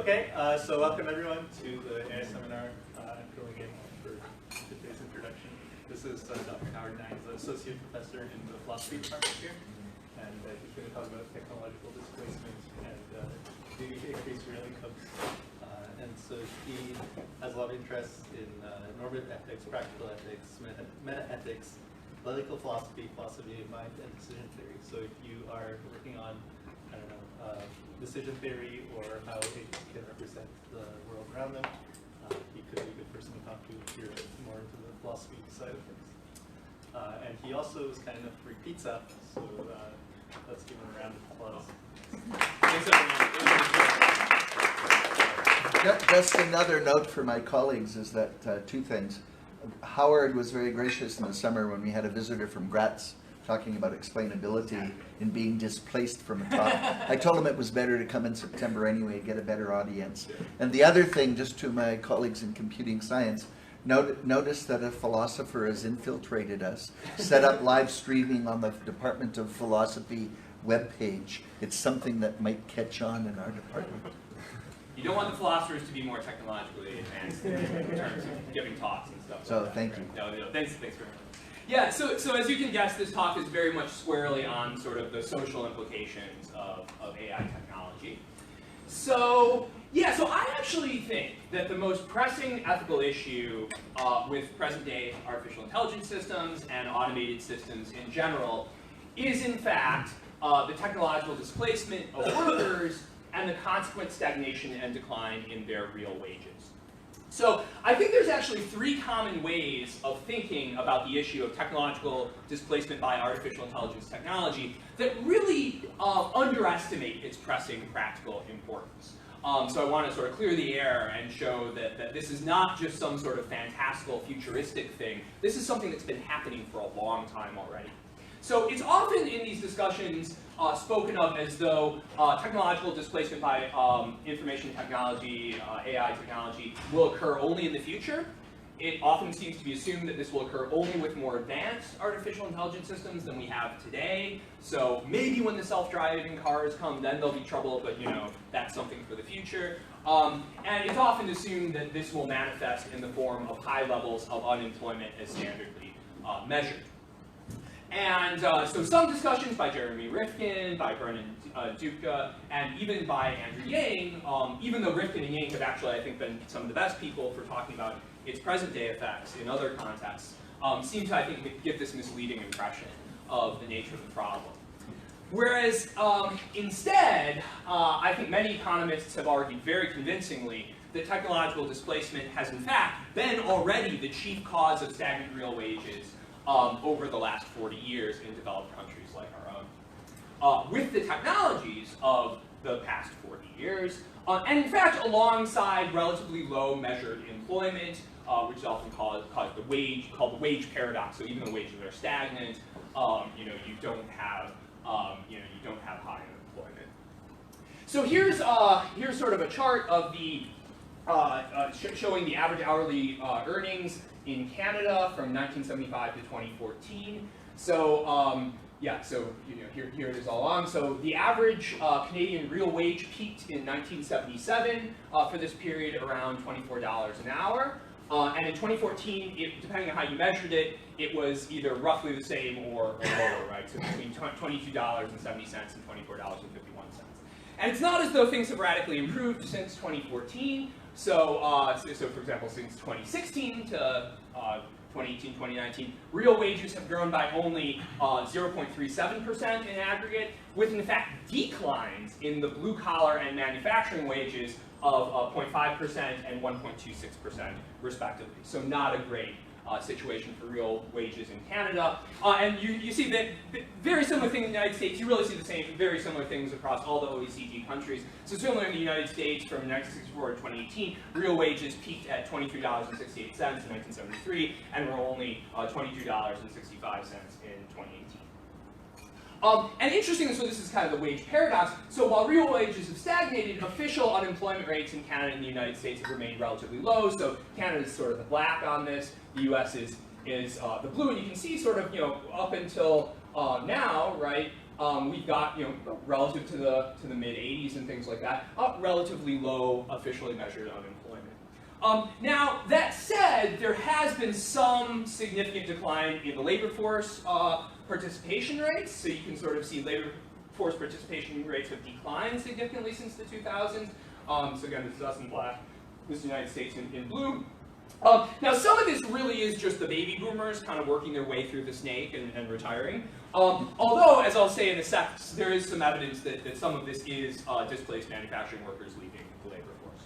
Okay, so welcome everyone to the AI seminar. I'm filling in for today's introduction. This is Dr. Howard Nang, the associate professor in the philosophy department here, and he's going to talk about technological displacement and the increased real incomes. And so he has a lot of interests in normative ethics, practical ethics, meta-ethics, political philosophy, philosophy of mind, and decision theory. So if you are working on, I don't know, decision theory or how it can represent the world around them, he could be a good person to talk to if you're more into the philosophy side of things. And he also is kind enough to bring pizza, so let's give him a round of applause. Thanks everyone. Just another note for my colleagues is that two things. Howard was very gracious in the summer when we had a visitor from Graz talking about explainability in being displaced from a talk. I told him it was better to come in September anyway, get a better audience. And the other thing, just to my colleagues in computing science, notice that a philosopher has infiltrated us, set up live streaming on the Department of Philosophy webpage. It's something that might catch on in our department. You don't want the philosophers to be more technologically advanced in terms of giving talks and stuff. So like that, thank right? you. No, thanks very much. Yeah, so as you can guess, this talk is very much squarely on sort of the social implications of AI technology. So yeah, so I actually think that the most pressing ethical issue with present-day artificial intelligence systems and automated systems in general is, in fact, the technological displacement of workers and the consequent stagnation and decline in their real wages. So I think there's actually three common ways of thinking about the issue of technological displacement by artificial intelligence technology that really underestimate its pressing practical importance. So I want to sort of clear the air and show that this is not just some sort of fantastical, futuristic thing. This is something that's been happening for a long time already. So it's often in these discussions spoken of as though technological displacement by information technology, AI technology, will occur only in the future. It often seems to be assumed that this will occur only with more advanced artificial intelligence systems than we have today. So maybe when the self-driving cars come, then there'll be trouble, but you know, that's something for the future. And it's often assumed that this will manifest in the form of high levels of unemployment as standardly measured. And so some discussions by Jeremy Rifkin, by Brennan Dupka, and even by Andrew Yang, even though Rifkin and Yang have actually, I think, been some of the best people for talking about its present-day effects in other contexts, seem to, I think, give this misleading impression of the nature of the problem. Whereas instead, I think many economists have argued very convincingly that technological displacement has, in fact, been already the chief cause of stagnant real wages over the last 40 years in developed countries like our own. With the technologies of the past 40 years, and in fact alongside relatively low measured employment, which is often called the wage paradox. So even though wages are stagnant, you don't have high unemployment. So here's sort of a chart of the showing the average hourly earnings in Canada from 1975 to 2014. So yeah, so here it is all along. So the average Canadian real wage peaked in 1977 for this period around $24 an hour. And in 2014, depending on how you measured it, it was either roughly the same or lower, right? So between $22.70 and $24.51. And it's not as though things have radically improved since 2014. So, so for example, since 2016 to 2018, 2019, real wages have grown by only 0.37% in aggregate, with in fact declines in the blue collar and manufacturing wages of 0.5% and 1.26% respectively. So not a great situation for real wages in Canada. And you see that very similar thing in the United States. You really see the same, very similar things across all the OECD countries. So similar in the United States from 1964 to 2018, real wages peaked at $23.68 in 1973, and were only $22.65 in 2018. And interestingly, so this is kind of the wage paradox. So while real wages have stagnated, official unemployment rates in Canada and the United States have remained relatively low. So Canada is sort of the black on this. The U.S. is the blue, and you can see sort of up until now, right? We've got, relative to the mid 80s and things like that, relatively low officially measured unemployment. Now, that said, there has been some significant decline in the labor force participation rates. So you can sort of see labor force participation rates have declined significantly since the 2000s. So again, this is us in black, this is the United States in blue. Now, some of this really is just the baby boomers kind of working their way through the snake and retiring. Although, as I'll say in a sec, there is some evidence that some of this is displaced manufacturing workers leaving the labor force.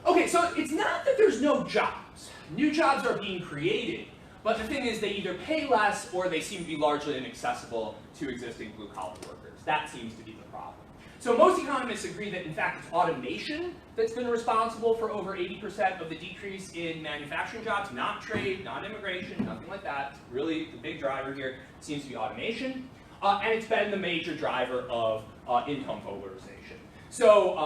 Okay, so it's not that there's no jobs. New jobs are being created, but the thing is they either pay less or they seem to be largely inaccessible to existing blue-collar workers. That seems to be the problem. So most economists agree that, in fact, it's automation that's been responsible for over 80% of the decrease in manufacturing jobs, not trade, not immigration, nothing like that. Really, the big driver here seems to be automation. And it's been the major driver of income polarization. So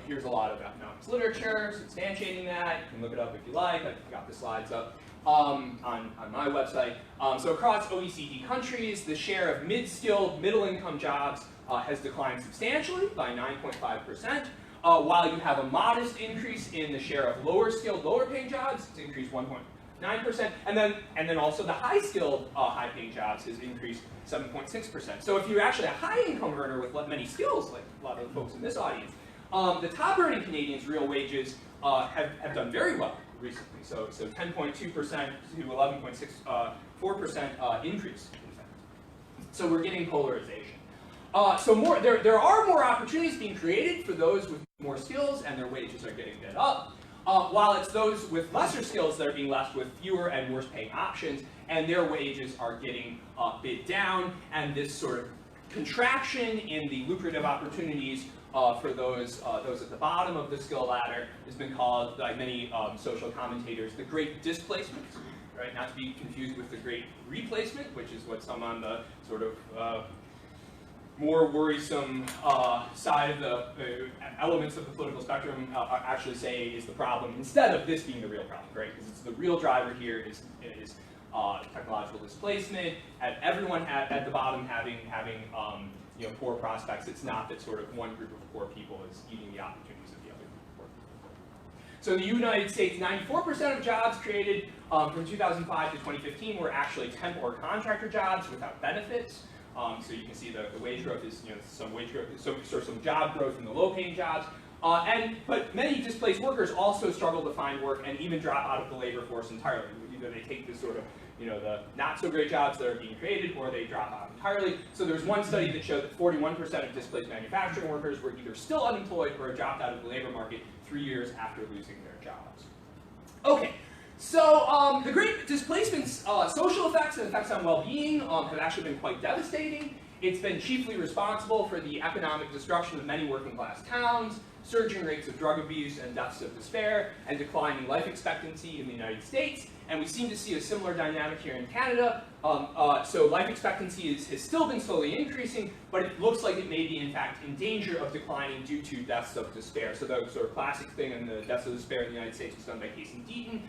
here's a lot of economics literature substantiating that. You can look it up if you like. I've got the slides up on my website. So across OECD countries, the share of mid-skilled, middle-income jobs has declined substantially by 9.5%, while you have a modest increase in the share of lower-skilled, lower-paying jobs. It's increased 1.9%, and then also the high-skilled, high-paying jobs has increased 7.6%. So if you're actually a high-income earner with many skills, like a lot of the folks in this audience, the top-earning Canadians' real wages have done very well recently. So 10.2% to 11.64% increase, in fact. So we're getting polarization. So there are more opportunities being created for those with more skills, and their wages are getting bid up, while it's those with lesser skills that are being left with fewer and worse paying options, and their wages are getting bid down, and this sort of contraction in the lucrative opportunities for those at the bottom of the skill ladder has been called by many social commentators the Great Displacement, right? Not to be confused with the Great Replacement, which is what some on the sort of more worrisome side of the elements of the political spectrum actually say is the problem, instead of this being the real problem, right? Because it's the real driver here is technological displacement, and everyone at the bottom having poor prospects. It's not that sort of one group of poor people is eating the opportunities of the other group of poor people. So in the United States, 94% of jobs created from 2005 to 2015 were actually temp or contractor jobs without benefits. So you can see the wage growth is some wage growth, some job growth in the low-paying jobs. But many displaced workers also struggle to find work and even drop out of the labor force entirely. Either they take the sort of the not so great jobs that are being created, or they drop out entirely. So there's one study that showed that 41% of displaced manufacturing workers were either still unemployed or dropped out of the labor market 3 years after losing their jobs. Okay, so the Great Displacement's social effects and effects on well-being have actually been quite devastating. It's been chiefly responsible for the economic destruction of many working-class towns, surging rates of drug abuse and deaths of despair, and declining life expectancy in the United States. And we seem to see a similar dynamic here in Canada. So life expectancy has still been slowly increasing, but it looks like it may be, in fact, in danger of declining due to deaths of despair. So the sort of classic thing in the deaths of despair in the United States was done by Case and Deaton.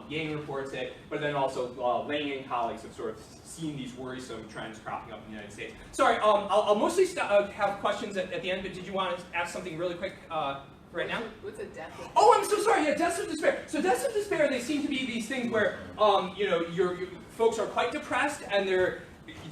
Yang reports it, but then also Lang and colleagues have sort of seen these worrisome trends cropping up in the United States. Sorry, I'll mostly have questions at the end, but did you want to ask something really quick? Right now? What's a death of despair? Oh, I'm so sorry. Yeah, deaths of despair. So deaths of despair, they seem to be these things where, your folks are quite depressed, and they're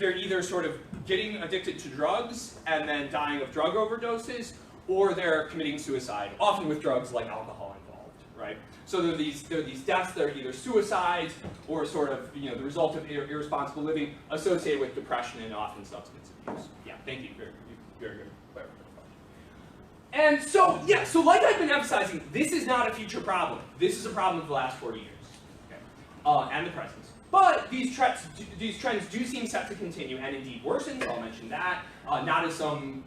either sort of getting addicted to drugs and then dying of drug overdoses, or they're committing suicide, often with drugs like alcohol involved, right? So there are these deaths that are either suicides or sort of the result of irresponsible living associated with depression and often substance abuse. Yeah, thank you. Very good clarification. And so, yeah, so like I've been emphasizing, this is not a future problem. This is a problem of the last 40 years, okay? And the present. But these trends do seem set to continue and indeed worsen, so I'll mention that. Not as some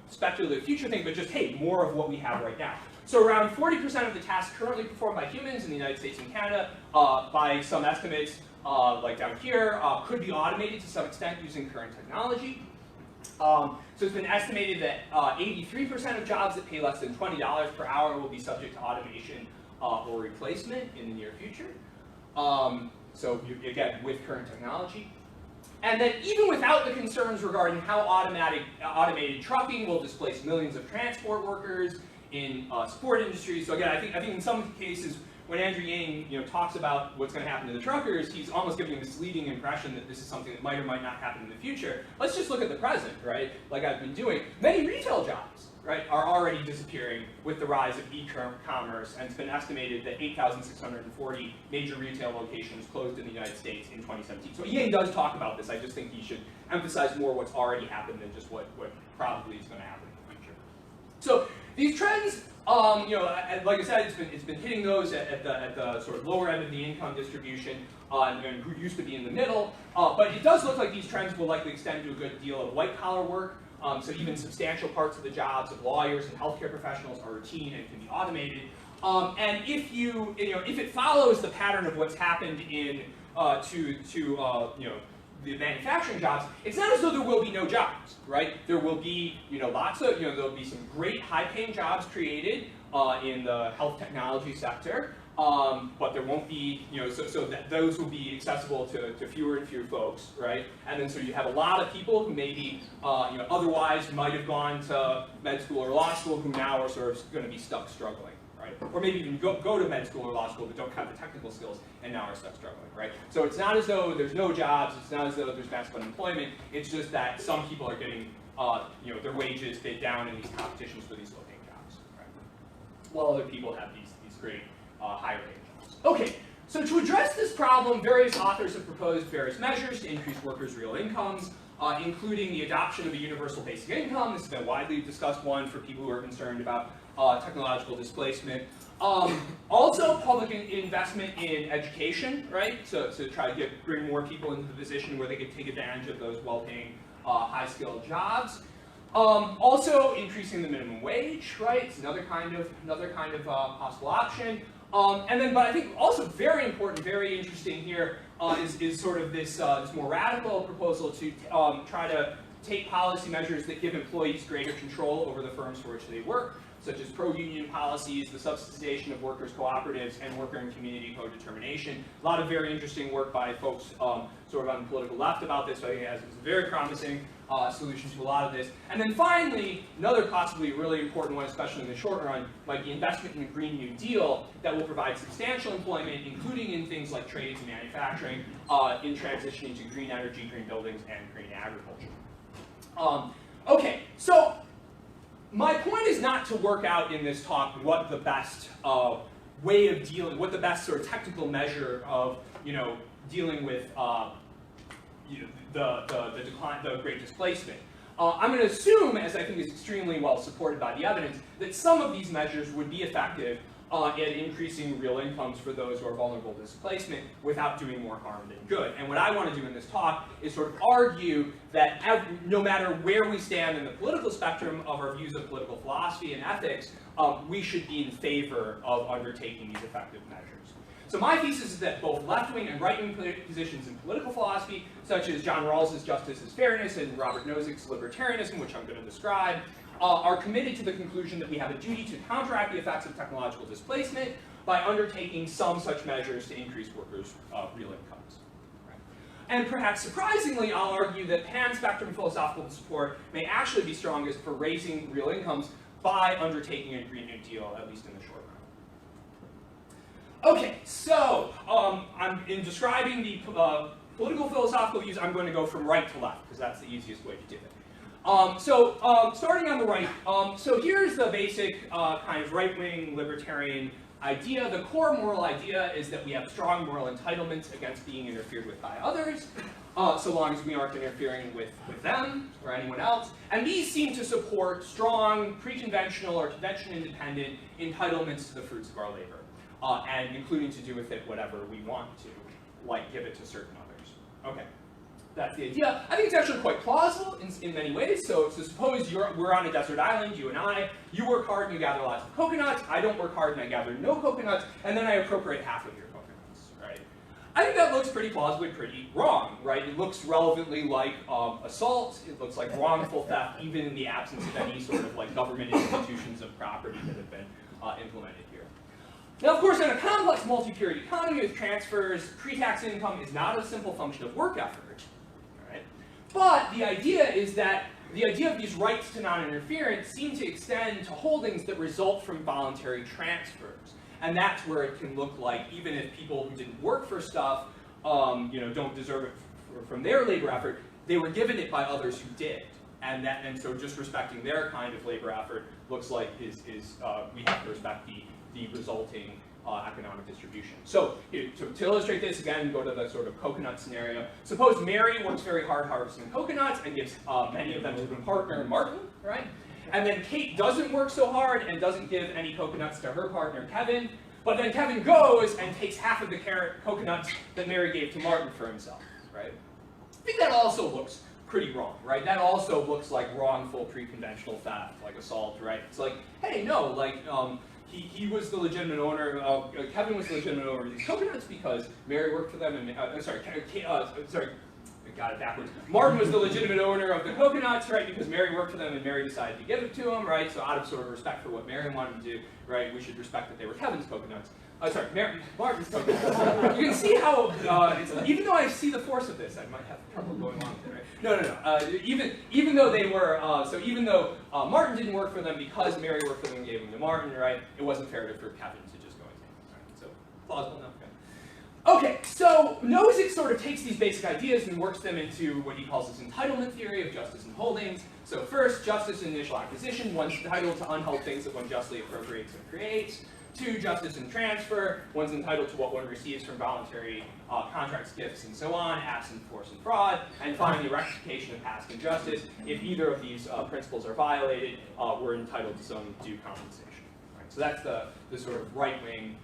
speculative future thing, but just, hey, more of what we have right now. So around 40% of the tasks currently performed by humans in the United States and Canada, by some estimates, like down here, could be automated to some extent using current technology. So it's been estimated that 83% of jobs that pay less than $20 per hour will be subject to automation or replacement in the near future. So again, with current technology. And then even without the concerns regarding how automated trucking will displace millions of transport workers in support industries. So again, I think in some cases, when Andrew Yang talks about what's going to happen to the truckers, he's almost giving a misleading impression that this is something that might or might not happen in the future. Let's just look at the present, right? Like I've been doing. Many retail jobs, right, are already disappearing with the rise of e-commerce, and it's been estimated that 8,640 major retail locations closed in the United States in 2017. So Yang does talk about this. I just think he should emphasize more what's already happened than just what probably is going to happen in the future. So these trends, like I said, it's been hitting those at the sort of lower end of the income distribution, and who used to be in the middle. But it does look like these trends will likely extend to a good deal of white-collar work. So even substantial parts of the jobs of lawyers and healthcare professionals are routine and can be automated. And if if it follows the pattern of what's happened in the manufacturing jobs, it's not as though there will be no jobs, right? There will be, lots of, there'll be some great high-paying jobs created in the health technology sector, but there won't be, so that those will be accessible to fewer and fewer folks, right? And then so you have a lot of people who maybe, otherwise might have gone to med school or law school who now are sort of going to be stuck struggling. Right? Or maybe even go to med school or law school but don't have the technical skills and now are stuck struggling, right? So it's not as though there's no jobs, it's not as though there's massive unemployment, it's just that some people are getting their wages bid down in these competitions for these low-paying jobs, right? While other people have these great higher-paying jobs. Okay, so to address this problem, various authors have proposed various measures to increase workers' real incomes, including the adoption of a universal basic income. This has been a widely discussed one for people who are concerned about technological displacement. Also, public investment in education, right? So try to bring more people into the position where they could take advantage of those well-paying, high-skilled jobs. Also, increasing the minimum wage, right? It's another kind of possible option. And then, but I think also very important, very interesting here is sort of this more radical proposal to try to take policy measures that give employees greater control over the firms for which they work, such as pro-union policies, the subsidization of workers' cooperatives, and worker and community co-determination. A lot of very interesting work by folks sort of on the political left about this, so I think it has a very promising solution to a lot of this. And then finally, another possibly really important one, especially in the short run, might be investment in a Green New Deal that will provide substantial employment, including in things like trades and manufacturing, in transitioning to green energy, green buildings, and green agriculture. Okay, so my point is not to work out in this talk what the best way of dealing, what the best sort of technical measure of dealing with the decline, the great displacement. I'm going to assume, as I think is extremely well supported by the evidence, that some of these measures would be effective at increasing real incomes for those who are vulnerable to displacement without doing more harm than good. And what I want to do in this talk is sort of argue that no matter where we stand in the political spectrum of our views of political philosophy and ethics, we should be in favor of undertaking these effective measures. So my thesis is that both left-wing and right-wing positions in political philosophy, such as John Rawls' Justice is Fairness and Robert Nozick's Libertarianism, which I'm going to describe, are committed to the conclusion that we have a duty to counteract the effects of technological displacement by undertaking some such measures to increase workers' real incomes. Right? And perhaps surprisingly, I'll argue that pan-spectrum philosophical support may actually be strongest for raising real incomes by undertaking a Green New Deal, at least in the short run. Okay, so in describing the political philosophical views, I'm going to go from right to left, because that's the easiest way to do it. Starting on the right, so here's the basic kind of right-wing libertarian idea. The core moral idea is that we have strong moral entitlements against being interfered with by others, so long as we aren't interfering with them or anyone else. And these seem to support strong, pre-conventional or convention-independent entitlements to the fruits of our labor, and including to do with it whatever we want to, like give it to certain others. Okay. That's the idea. I think it's actually quite plausible in many ways. So suppose we're on a desert island, you and I. You work hard and you gather lots of coconuts. I don't work hard and I gather no coconuts, and then I appropriate half of your coconuts, right? I think that looks pretty plausibly pretty wrong, right? It looks relevantly like assault. It looks like wrongful theft, even in the absence of any sort of like government institutions of property that have been implemented here. Now, of course, in a complex multi-period economy with transfers, pre-tax income is not a simple function of work effort. right? But the idea is that the idea of these rights to non-interference seem to extend to holdings that result from voluntary transfers. And that's where it can look like, even if people who didn't work for stuff, don't deserve it from their labor effort, they were given it by others who did. And so just respecting their kind of labor effort looks like we have to respect the resulting economic distribution. So to illustrate this, again, go to the sort of coconut scenario. Suppose Mary works very hard harvesting coconuts and gives many of them to the partner, Martin, right? And then Kate doesn't work so hard and doesn't give any coconuts to her partner, Kevin. But then Kevin goes and takes half of the coconuts that Mary gave to Martin for himself, right? I think that also looks pretty wrong, right? That also looks like wrongful pre-conventional theft, like assault, right? It's like, hey, no, like, he was the legitimate owner, Kevin was the legitimate owner of these coconuts because Mary worked for them, and, I got it backwards. Martin was the legitimate owner of the coconuts, right, because Mary worked for them and Mary decided to give it to him, right? So out of sort of respect for what Mary wanted to do, right, we should respect that they were Kevin's coconuts. Martin's coconuts. You can see how, even though I see the force of this, I might have trouble going on with it, right? No. Even though they were, even though Martin didn't work for them because Mary worked for them and gave them to Martin, right, it wasn't fair for Kevin to just go and take them, right? So, plausible enough, okay. Okay, so Nozick sort of takes these basic ideas and works them into what he calls his entitlement theory of justice and holdings. So first, justice in initial acquisition, one's entitled to unheld things that one justly appropriates and creates. 2, justice in transfer, one's entitled to what one receives from voluntary contracts, gifts, and so on, absent force and fraud. And finally, rectification of past injustice. If either of these principles are violated, we're entitled to some due compensation. Right? So that's the sort of right-wing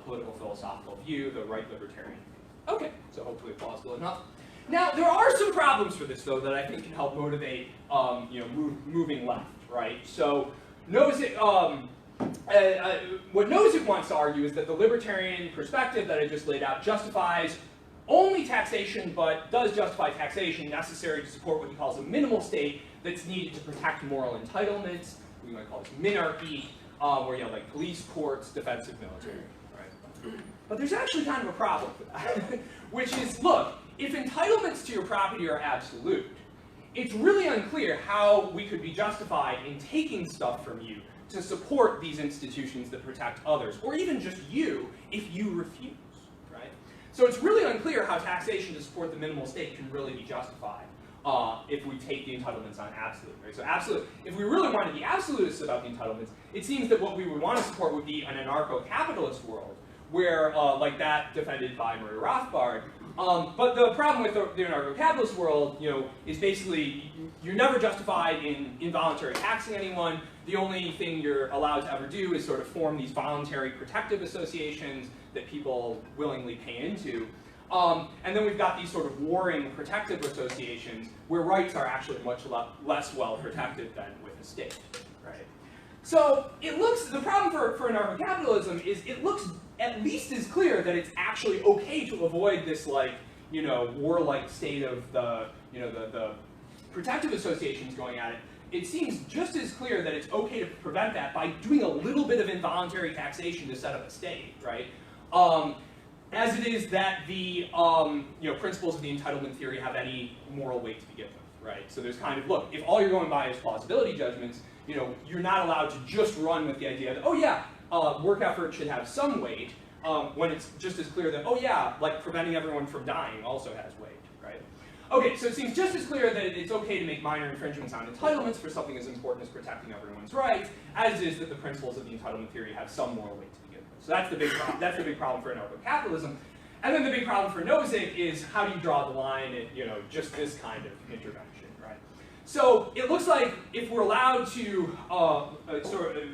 political philosophical view, the right libertarian view. Okay, so hopefully plausible enough. Now, there are some problems for this, though, that I think can help motivate moving left, right? So Nozick, what Nozick wants to argue is that the libertarian perspective that I just laid out justifies only taxation, but does justify taxation necessary to support what he calls a minimal state that's needed to protect moral entitlements. We might call this minarchy, where you have like police, courts, defensive military, right? But there's actually kind of a problem for that, which is, look, if entitlements to your property are absolute, it's really unclear how we could be justified in taking stuff from you to support these institutions that protect others, or even just you, if you refuse, right? So it's really unclear how taxation to support the minimal state can really be justified if we take the entitlements on absolute, right? So absolute, if we really want to be absolutists about the entitlements, it seems that what we would want to support would be an anarcho-capitalist world, where, like that defended by Murray Rothbard. But the problem with the anarcho-capitalist world, is basically you're never justified in involuntary taxing anyone. The only thing you're allowed to ever do is sort of form these voluntary protective associations that people willingly pay into. And then we've got these sort of warring protective associations where rights are actually much less well protected than with the state, right? So it looks, the problem for anarcho-capitalism is it looks at least as clear that it's actually okay to avoid this warlike state of the protective associations going at it. It seems just as clear that it's okay to prevent that by doing a little bit of involuntary taxation to set up a state, right? As it is that the principles of the entitlement theory have any moral weight to begin with, right? So there's kind of, look, if all you're going by is plausibility judgments, you're not allowed to just run with the idea that, oh yeah, work effort should have some weight, when it's just as clear that, oh yeah, like preventing everyone from dying also has weight, right? Okay, so it seems just as clear that it's okay to make minor infringements on entitlements for something as important as protecting everyone's rights, as it is that the principles of the entitlement theory have some moral weight to begin with. So that's the big problem. That's the big problem for anarcho-capitalism. And then the big problem for Nozick is how do you draw the line at just this kind of intervention, right? So it looks like if we're allowed to sort of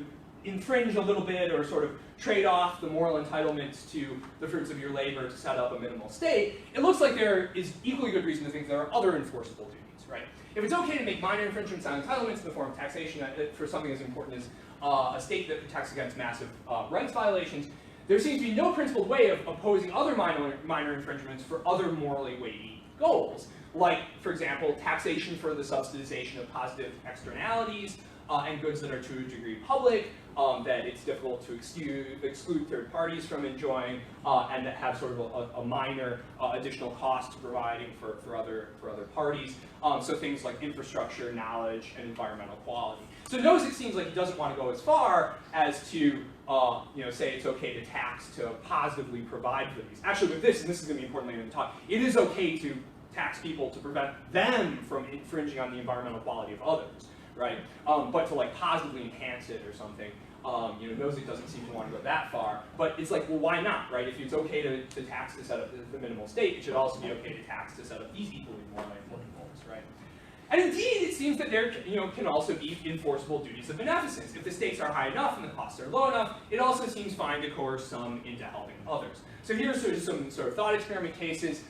infringe a little bit or sort of trade off the moral entitlements to the fruits of your labor to set up a minimal state, it looks like there is equally good reason to think there are other enforceable duties, right? If it's okay to make minor infringements on entitlements in the form of taxation for something as important as a state that protects against massive rights violations, there seems to be no principled way of opposing other minor infringements for other morally weighty goals, like, for example, taxation for the subsidization of positive externalities, and goods that are to a degree public, that it's difficult to exclude third parties from enjoying, and that have sort of a minor additional cost to providing for other parties. So things like infrastructure, knowledge, and environmental quality. So notice it seems like he doesn't want to go as far as to say it's okay to tax to positively provide for these. Actually, with this, and this is going to be important later in the talk, it is okay to tax people to prevent them from infringing on the environmental quality of others, right? But to like positively enhance it or something, Nosey doesn't seem to want to go that far. But it's like, well, why not, right? If it's okay to tax to set up the minimal state, it should also be okay to tax to set up these equally more important goals, right? And indeed, it seems that there can also be enforceable duties of beneficence. If the stakes are high enough and the costs are low enough, it also seems fine to coerce some into helping others. So here's sort of some sort of thought experiment cases.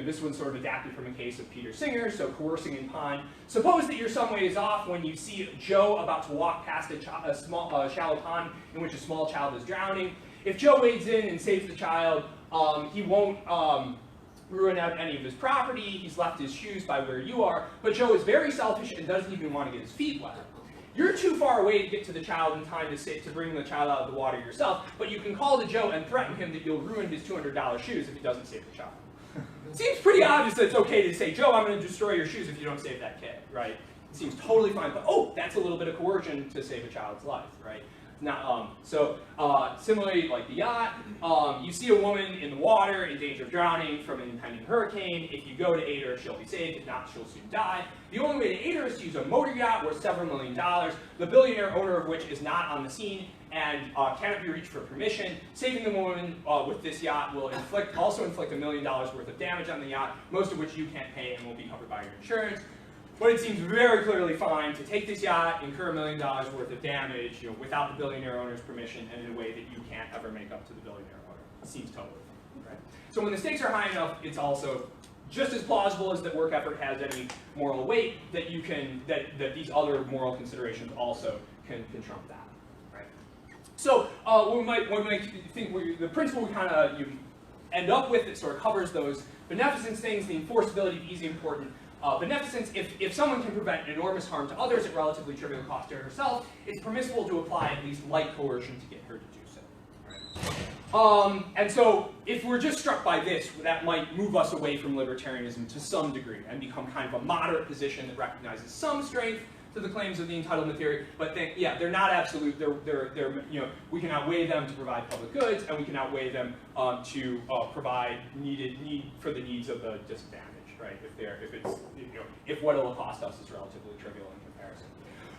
This one's sort of adapted from a case of Peter Singer, so coercing in pond. Suppose that you're some ways off when you see Joe about to walk past a shallow pond in which a small child is drowning. If Joe wades in and saves the child, he won't ruin out any of his property. He's left his shoes by where you are, but Joe is very selfish and doesn't even want to get his feet wet. You're too far away to get to the child in time to bring the child out of the water yourself, but you can call to Joe and threaten him that you'll ruin his $200 shoes if he doesn't save the child. It seems pretty obvious that it's okay to say, Joe, I'm going to destroy your shoes if you don't save that kid, right? It seems totally fine, but oh, that's a little bit of coercion to save a child's life, right? Now, similarly, like the yacht, you see a woman in the water in danger of drowning from an impending hurricane. If you go to aid her, she'll be saved. If not, she'll soon die. The only way to aid her is to use a motor yacht worth several $1 million, the billionaire owner of which is not on the scene and cannot be reached for permission. Saving the woman with this yacht will also inflict $1 million worth of damage on the yacht, most of which you can't pay and will be covered by your insurance. But it seems very clearly fine to take this yacht, incur $1 million worth of damage, without the billionaire owner's permission, and in a way that you can't ever make up to the billionaire owner. It seems totally fine, right? So when the stakes are high enough, it's also just as plausible as that work effort has any moral weight that you can that these other moral considerations also can trump that, right? So we might think the principle we kind of end up with that sort of covers those beneficence things, the enforceability of easy important. Beneficence, if someone can prevent enormous harm to others at relatively trivial cost to herself, it's permissible to apply at least light coercion to get her to do so. Right? And so, if we're just struck by this, that might move us away from libertarianism to some degree and become kind of a moderate position that recognizes some strength to the claims of the entitlement theory, but they're not absolute. We can outweigh them to provide public goods, and we can outweigh them to provide need for the needs of the disadvantaged. Right? If what it'll cost us is relatively trivial in comparison.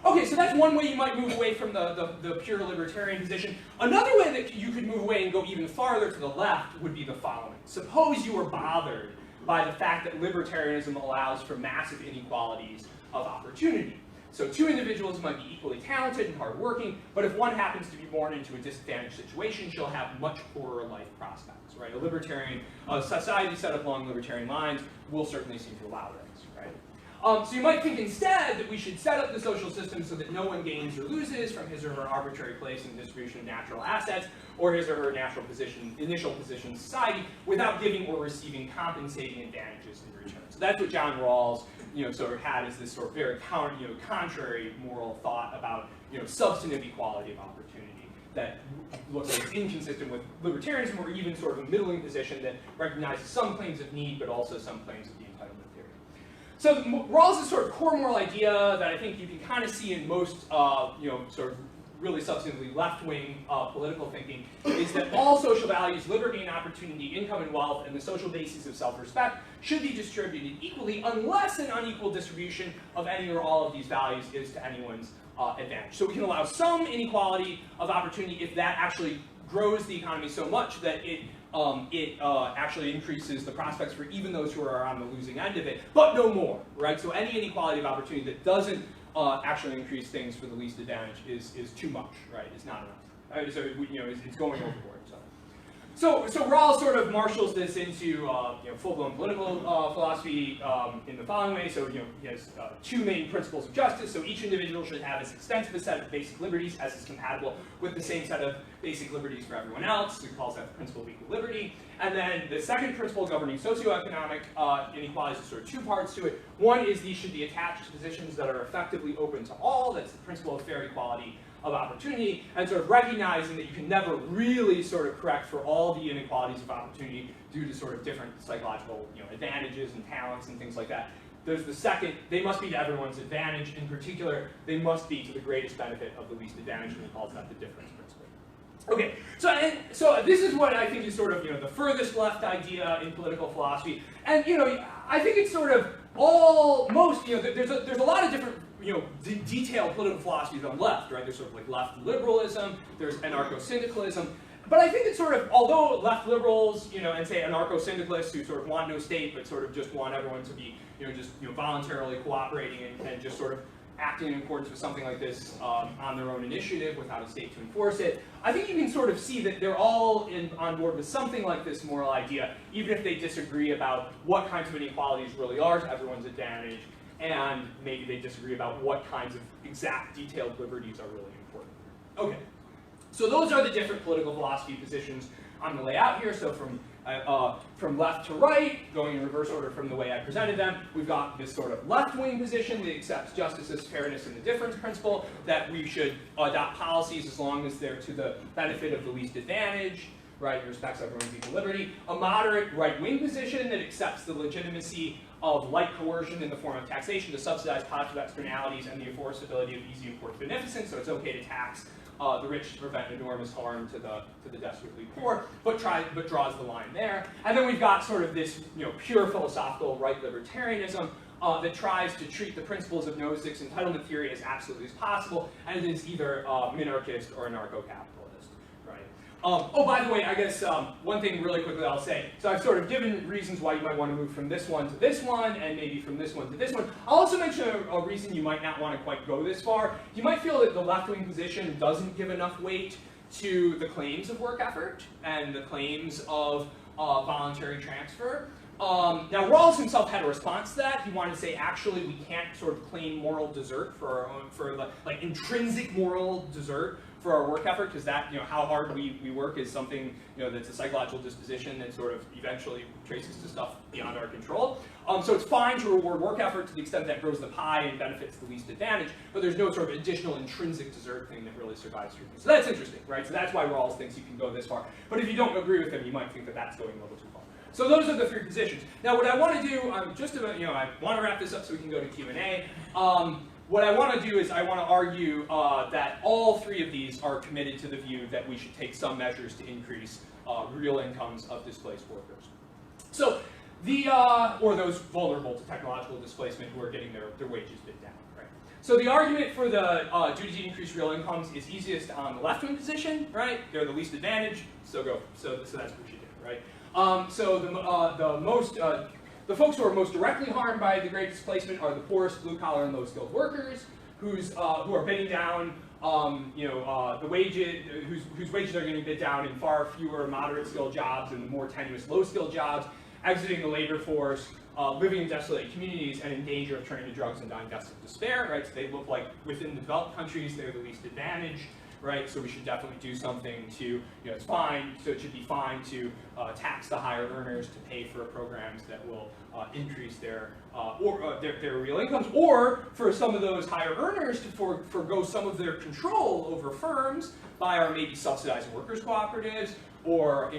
Okay, so that's one way you might move away from the pure libertarian position. Another way that you could move away and go even farther to the left would be the following. Suppose you were bothered by the fact that libertarianism allows for massive inequalities of opportunity. So two individuals might be equally talented and hardworking, but if one happens to be born into a disadvantaged situation, she'll have much poorer life prospects, right? A libertarian, a society set up along libertarian lines will certainly seem to allow this, right? So you might think instead that we should set up the social system so that no one gains or loses from his or her arbitrary place in the distribution of natural assets or his or her initial position in society without giving or receiving compensating advantages in return. So that's what John Rawls sort of had as this sort of very contrary moral thought about substantive equality of opportunity that looks like it's inconsistent with libertarianism or even sort of a middling position that recognizes some claims of need but also some claims of the entitlement theory. So Rawls' sort of core moral idea that I think you can kind of see in most sort of really substantively left-wing political thinking is that all social values, liberty and opportunity, income and wealth, and the social basis of self-respect should be distributed equally unless an unequal distribution of any or all of these values is to anyone's advantage. So we can allow some inequality of opportunity if that actually grows the economy so much that it actually increases the prospects for even those who are on the losing end of it, but no more, right? So any inequality of opportunity that doesn't actually increase things for the least advantage is too much, right? It's not enough. So it's going overboard. So Rawls sort of marshals this into you know, full-blown political philosophy in the following way. So he has two main principles of justice. So each individual should have as extensive a set of basic liberties as is compatible with the same set of basic liberties for everyone else. So he calls that the principle of equal liberty. And then the second principle governing socioeconomic inequalities is sort of two parts to it. One is these should be attached to positions that are effectively open to all. That's the principle of fair equality of opportunity, and sort of recognizing that you can never really sort of correct for all the inequalities of opportunity due to sort of different psychological advantages and talents and things like that. There's the second, they must be to everyone's advantage. In particular, they must be to the greatest benefit of the least advantage, and he calls that the difference principle. Okay, so this is what I think is sort of the furthest left idea in political philosophy, and I think it's sort of almost there's a lot of different detailed political philosophies on the left, right? There's sort of like left liberalism, there's Anarcho-Syndicalism, but I think it's sort of, although left liberals, and say Anarcho-Syndicalists who sort of want no state but sort of just want everyone to be, just voluntarily cooperating and just sort of acting in accordance with something like this on their own initiative without a state to enforce it, I think you can sort of see that they're all on board with something like this moral idea, even if they disagree about what kinds of inequalities really are to everyone's advantage, and maybe they disagree about what kinds of exact detailed liberties are really important. Okay, so those are the different political philosophy positions I'm going to lay out here. So from left to right, going in reverse order from the way I presented them, we've got this sort of left-wing position that accepts justice as fairness and the difference principle, that we should adopt policies as long as they're to the benefit of the least advantage, right, respects everyone's equal liberty. A moderate right-wing position that accepts the legitimacy of light coercion in the form of taxation to subsidize positive externalities and the enforceability of easy import beneficence, so it's okay to tax the rich to prevent enormous harm to the desperately poor, but draws the line there. And then we've got sort of this pure philosophical right libertarianism that tries to treat the principles of no-sticks entitlement theory as absolutely as possible, and it is either minarchist or anarcho-capitalist. Oh, by the way, I guess one thing really quickly I'll say. So I've sort of given reasons why you might want to move from this one to this one, and maybe from this one to this one. I'll also mention a reason you might not want to quite go this far. You might feel that the left-wing position doesn't give enough weight to the claims of work effort and the claims of voluntary transfer. Now, Rawls himself had a response to that. He wanted to say, actually, we can't sort of claim moral desert for our own, for like intrinsic moral desert for our work effort, because that, how hard we work is something, that's a psychological disposition that sort of eventually traces to stuff beyond our control. So it's fine to reward work effort to the extent that grows the pie and benefits the least advantage, but there's no sort of additional intrinsic desert thing that really survives through. So that's interesting, right? So that's why Rawls thinks you can go this far. But if you don't agree with him, you might think that that's going a little too far. So those are the three positions. Now, what I want to do, just about, I want to wrap this up so we can go to Q&A. What I want to do is I want to argue that all three of these are committed to the view that we should take some measures to increase real incomes of displaced workers. So or those vulnerable to technological displacement who are getting their wages bid down, right? So the argument for the duty to increase real incomes is easiest on the left-wing position, right? They're the least advantaged, so that's what we should do, right? The folks who are most directly harmed by the great displacement are the poorest, blue-collar, and low-skilled workers, who are bidding down, the wages, whose wages are getting bid down in far fewer moderate-skilled jobs and more tenuous low-skilled jobs, exiting the labor force, living in desolated communities, and in danger of turning to drugs and dying deaths of despair. Right? So they look like within the developed countries they're the least advantaged. Right, so we should definitely do something to, it's fine, so it should be fine to tax the higher earners to pay for programs that will increase their real incomes, or for some of those higher earners to forego some of their control over firms by maybe subsidizing workers' cooperatives, or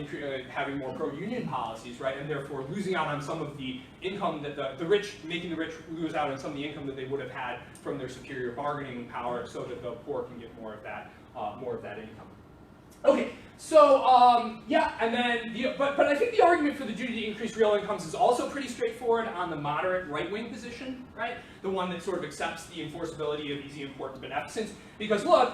having more pro-union policies, right, and therefore losing out on some of the income that the rich, making the rich lose out on some of the income that they would have had from their superior bargaining power, so that the poor can get more of that income. Okay, so yeah, and then but I think the argument for the duty to increase real incomes is also pretty straightforward on the moderate right-wing position, right? The one that sort of accepts the enforceability of easy import and beneficence, because look,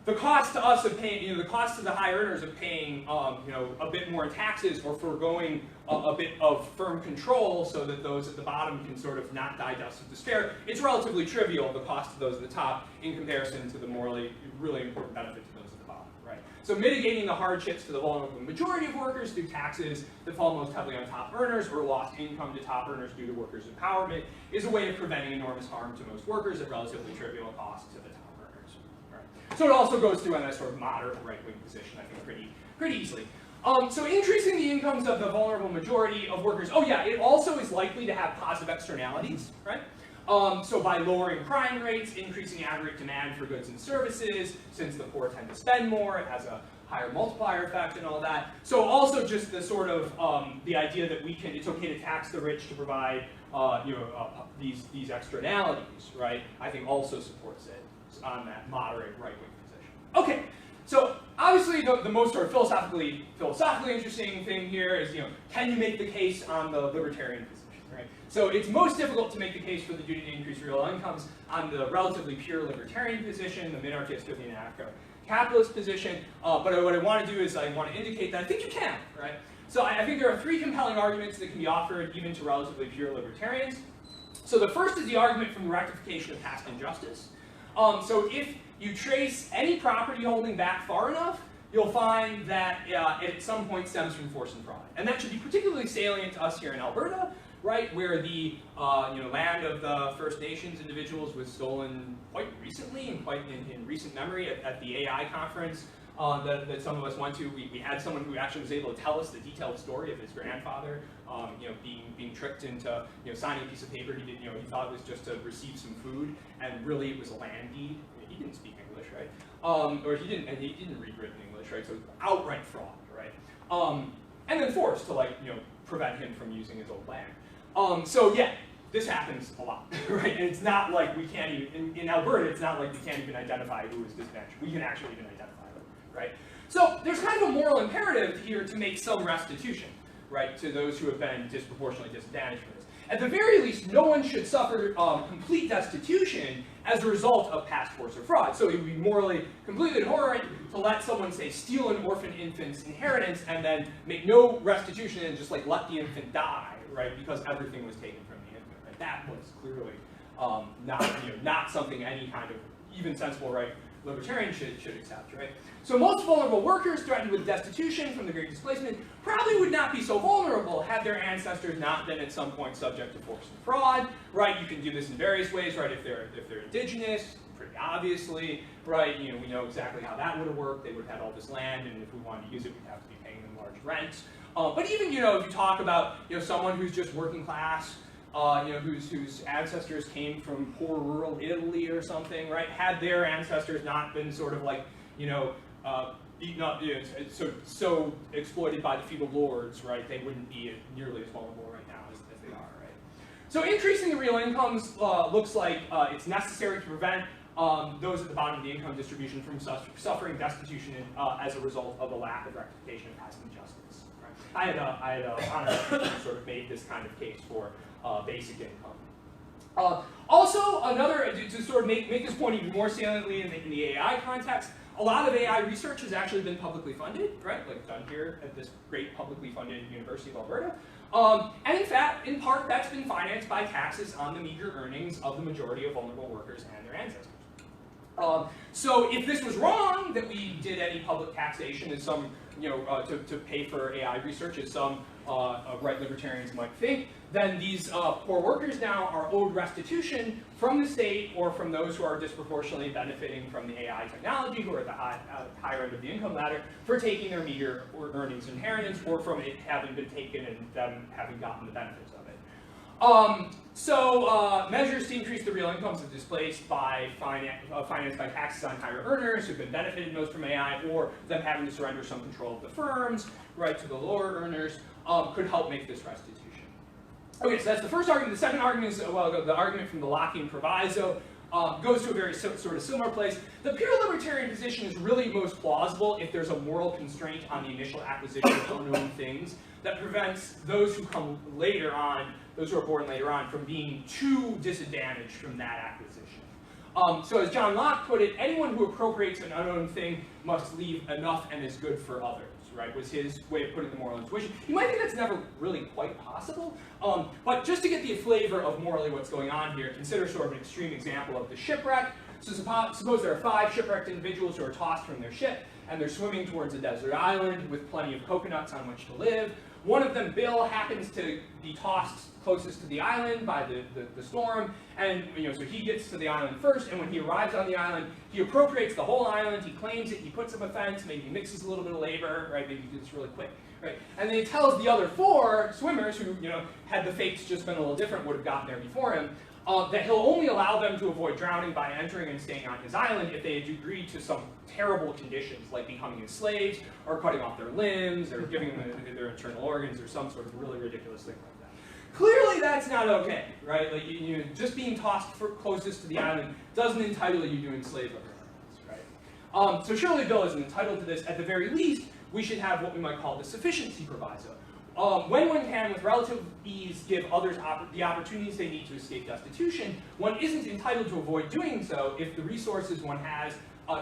the cost to us of paying, the cost to the high earners of paying, a bit more in taxes or foregoing a bit of firm control so that those at the bottom can sort of not die deaths of despair, it's relatively trivial, the cost of those at the top, in comparison to the morally really important benefit to those at the bottom, right? So mitigating the hardships to the vulnerable majority of workers through taxes that fall most heavily on top earners or lost income to top earners due to workers' empowerment is a way of preventing enormous harm to most workers at relatively trivial cost to the top earners. Right? So it also goes through on that sort of moderate right-wing position, I think, pretty easily. So increasing the incomes of the vulnerable majority of workers, oh yeah, it also is likely to have positive externalities, right? So by lowering crime rates, increasing aggregate demand for goods and services, since the poor tend to spend more, it has a higher multiplier effect and all that. So also just the sort of the idea that it's okay to tax the rich to provide these externalities, right? I think also supports it on that moderate right-wing position. Okay, so obviously the most sort of philosophically interesting thing here is, can you make the case on the libertarian position? Right? So it's most difficult to make the case for the duty to increase real incomes on the relatively pure libertarian position, the minarchist or the anarcho-capitalist position. But what I want to do is I want to indicate that I think you can. Right? So I think there are three compelling arguments that can be offered even to relatively pure libertarians. So the first is the argument from the rectification of past injustice. So if you trace any property holding back far enough, you'll find that it at some point stems from force and fraud. And that should be particularly salient to us here in Alberta, right, where the land of the First Nations individuals was stolen quite recently, and quite in recent memory at the AI conference that some of us went to. We had someone who actually was able to tell us the detailed story of his grandfather, being tricked into signing a piece of paper. He thought it was just to receive some food, and really it was a land deed. He didn't speak English, right? Or he didn't read written English, right? So it was outright fraud, right? And then forced to prevent him from using his old land. So yeah, this happens a lot, right? And it's not like we can't even, in Alberta, it's not like we can't even identify who is disadvantaged. We can actually even identify them, right? So there's kind of a moral imperative here to make some restitution, right, to those who have been disproportionately disadvantaged from this. At the very least, no one should suffer complete destitution as a result of past force or fraud. So it would be morally completely abhorrent to let someone, say, steal an orphan infant's inheritance and then make no restitution and just let the infant die, right? Because everything was taken from the infant. Right? That was clearly not something any kind of even sensible right libertarian should accept, right? So most vulnerable workers threatened with destitution from the Great Displacement probably would not be so vulnerable had their ancestors not been at some point subject to force and fraud, right? You can do this in various ways, right? If they're indigenous, pretty obviously, right? We know exactly how that would have worked. They would have had all this land, and if we wanted to use it, we'd have to be paying them large rents. But even, if you talk about, someone who's just working class, whose ancestors came from poor rural Italy or something, right? Had their ancestors not been sort of beaten up, so exploited by the feudal lords, right? They wouldn't be nearly as vulnerable right now as they are, right? So increasing the real incomes looks like it's necessary to prevent those at the bottom of the income distribution from suffering destitution as a result of a lack of rectification of past injustice. Right? I had Anarcho sort of made this kind of case for basic income. Also, to sort of make this point even more saliently in the AI context, a lot of AI research has actually been publicly funded, right? Like done here at this great publicly funded University of Alberta. And in fact, in part, that's been financed by taxes on the meager earnings of the majority of vulnerable workers and their ancestors. So if this was wrong, that we did any public taxation as some, to pay for AI research, as some right libertarians might think, then these poor workers now are owed restitution from the state or from those who are disproportionately benefiting from the AI technology, who are at the higher end of the income ladder, for taking their meager earnings inheritance, or from it having been taken and them having gotten the benefits of it. Measures to increase the real incomes of displaced by financed by taxes on higher earners who've been benefited most from AI, or them having to surrender some control of the firms, right, to the lower earners, could help make this restitution. Okay, so that's the first argument. The second argument is, the argument from the Lockean proviso goes to a very sort of similar place. The pure libertarian position is really most plausible if there's a moral constraint on the initial acquisition of unknown things that prevents those who come later on, those who are born later on, from being too disadvantaged from that acquisition. So as John Locke put it, anyone who appropriates an unknown thing must leave enough and is good for others, right, was his way of putting the moral intuition. You might think that's never really quite possible, but just to get the flavor of morally what's going on here, consider sort of an extreme example of the shipwreck. So suppose there are 5 shipwrecked individuals who are tossed from their ship. and they're swimming towards a desert island with plenty of coconuts on which to live. One of them, Bill, happens to be tossed closest to the island by the storm, and so he gets to the island first, and when he arrives on the island, he appropriates the whole island, he claims it, he puts up a fence, maybe mixes a little bit of labor, right, maybe do this really quick, right, and then he tells the other 4 swimmers who, had the fates just been a little different, would have gotten there before him, that he'll only allow them to avoid drowning by entering and staying on his island if they agree to some terrible conditions, like becoming his slaves, or cutting off their limbs, or giving them their internal organs, or some sort of really ridiculous thing like that. Clearly that's not okay, right? Like, just being tossed closest to the island doesn't entitle you to enslave other animals, right? So surely Bill isn't entitled to this. At the very least, we should have what we might call the sufficiency proviso. When one can, with relative ease, give others the opportunities they need to escape destitution, one isn't entitled to avoid doing so if the resources one has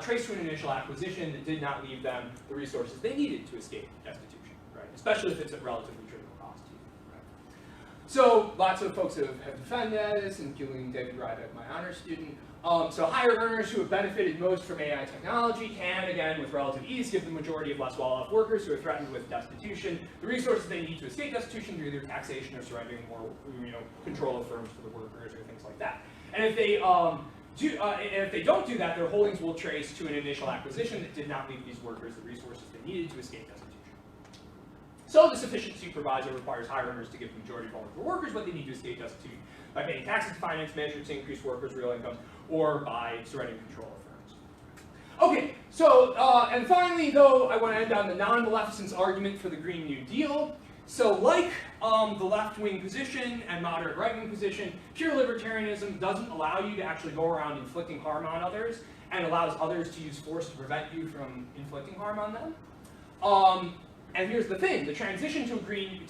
trace to an initial acquisition that did not leave them the resources they needed to escape destitution, right? Especially if it's at relatively trivial cost to you, right? So lots of folks have defended this, including David Rybeck, my honors student. So higher earners who have benefited most from AI technology can, again, with relative ease, give the majority of less well-off workers who are threatened with destitution the resources they need to escape destitution through either taxation or surrendering more, control of firms to the workers or things like that. And if they if they don't do that, their holdings will trace to an initial acquisition that did not leave these workers the resources they needed to escape destitution. So the sufficiency proviso requires higher earners to give the majority of vulnerable workers what they need to escape destitution by paying taxes to finance measures to increase workers' real incomes, or by surrendering control of firms. Okay, so, and finally, though, I want to end on the non-maleficence argument for the Green New Deal. So like the left-wing position and moderate right-wing position, pure libertarianism doesn't allow you to actually go around inflicting harm on others, and allows others to use force to prevent you from inflicting harm on them. And here's the thing, the transition to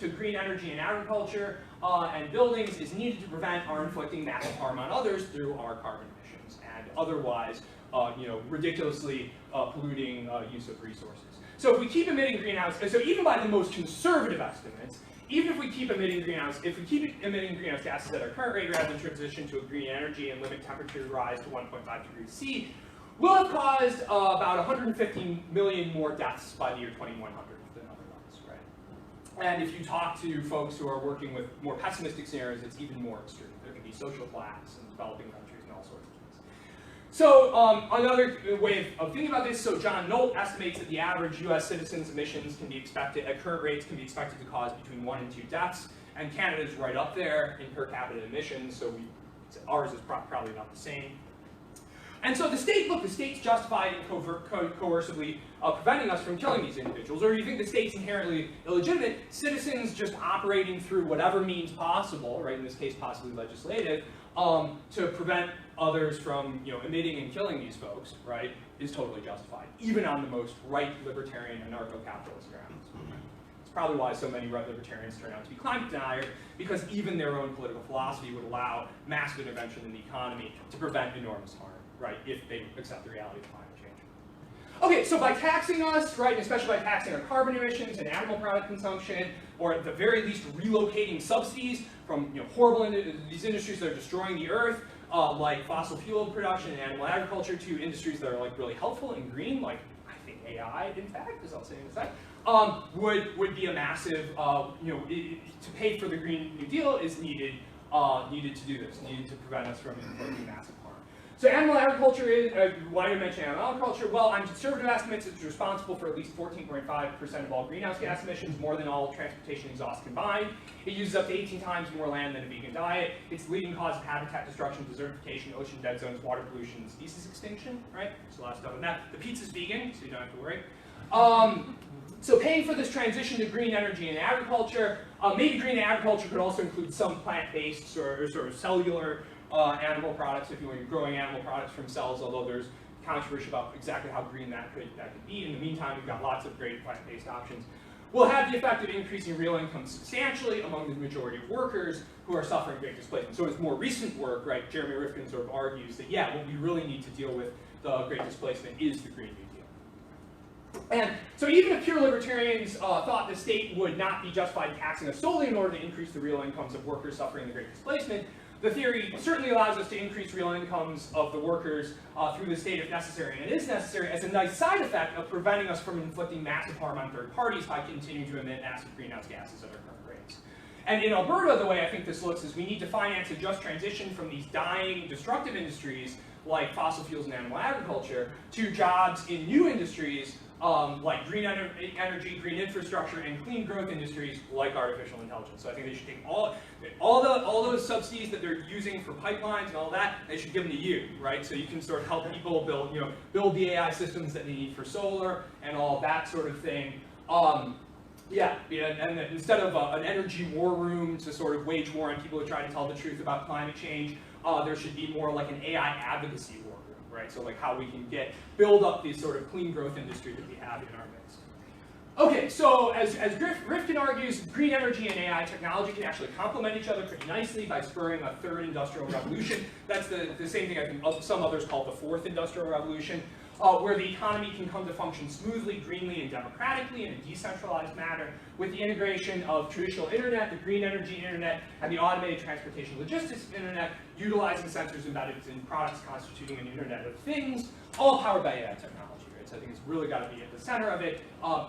green energy and agriculture and buildings is needed to prevent our inflicting massive harm on others through our carbon emissions and otherwise ridiculously polluting use of resources. So if we keep emitting greenhouse, so even by the most conservative estimates, even if we keep emitting greenhouse gases at our current rate rather than transition to a green energy and limit temperature rise to 1.5 degrees C, will have caused about 150 million more deaths by the year 2100 than otherwise, right? And if you talk to folks who are working with more pessimistic scenarios, it's even more extreme. There can be social collapse in developing countries and all sorts of things. So another way of thinking about this, so John Nolt estimates that the average US citizen's emissions can be expected, at current rates, can be expected to cause between 1 and 2 deaths, and Canada's right up there in per capita emissions, so ours is probably not the same. And so the state's justified in coercively preventing us from killing these individuals, or you think the state's inherently illegitimate, citizens just operating through whatever means possible, right, in this case possibly legislative, to prevent others from emitting and killing these folks, right, is totally justified, even on the most right libertarian anarcho-capitalist grounds. It's probably why so many right libertarians turn out to be climate deniers, because even their own political philosophy would allow massive intervention in the economy to prevent enormous harm, right, if they accept the reality of climate change. Okay, so by taxing us, right, and especially by taxing our carbon emissions and animal product consumption, or at the very least relocating subsidies from horrible these industries that are destroying the earth, like fossil fuel production and animal agriculture, to industries that are like really helpful and green, like I think AI, in fact, as I'll say in a sec, would be a massive, to pay for the Green New Deal is needed to do this, needed to prevent us from inflicting massive harm. So animal agriculture is, why do I mention animal agriculture? Well, on conservative estimates, it's responsible for at least 14.5% of all greenhouse gas emissions, more than all transportation exhaust combined. It uses up to 18 times more land than a vegan diet. It's the leading cause of habitat destruction, desertification, ocean dead zones, water pollution, and species extinction, right? There's a lot of stuff in that. The pizza's vegan, so you don't have to worry. So paying for this transition to green energy and agriculture, maybe green agriculture could also include some plant-based or sort of cellular animal products, if you're growing animal products from cells, although there's controversy about exactly how green that could be. In the meantime, we've got lots of great plant-based options. Will have the effect of increasing real income substantially among the majority of workers who are suffering great displacement. So it's more recent work, right? Jeremy Rifkin sort of argues that, yeah, what we really need to deal with the great displacement is the Green New Deal. And so even if pure libertarians thought the state would not be justified taxing us solely in order to increase the real incomes of workers suffering the great displacement, the theory certainly allows us to increase real incomes of the workers through the state if necessary, and it is necessary as a nice side effect of preventing us from inflicting massive harm on third parties by continuing to emit massive greenhouse gases at our current rates. And in Alberta, the way I think this looks is we need to finance a just transition from these dying, destructive industries like fossil fuels and animal agriculture to jobs in new industries like green energy, green infrastructure, and clean growth industries like artificial intelligence. So I think they should take all those subsidies that they're using for pipelines and all that, they should give them to you, right? So you can sort of help people build the AI systems that they need for solar and all that sort of thing. And instead of an energy war room to sort of wage war on people who try to tell the truth about climate change, there should be more like an AI advocacy war room, right? So like how we can build up this sort of clean growth industry that we have in our midst. Okay, so as Rifkin argues, green energy and AI technology can actually complement each other pretty nicely by spurring a third industrial revolution. That's the same thing I think some others call the fourth industrial revolution, where the economy can come to function smoothly, greenly, and democratically in a decentralized manner with the integration of traditional internet, the green energy internet, and the automated transportation logistics internet, utilizing sensors embedded in products constituting an internet of things, all powered by AI technology. Right? So I think it's really got to be at the center of it,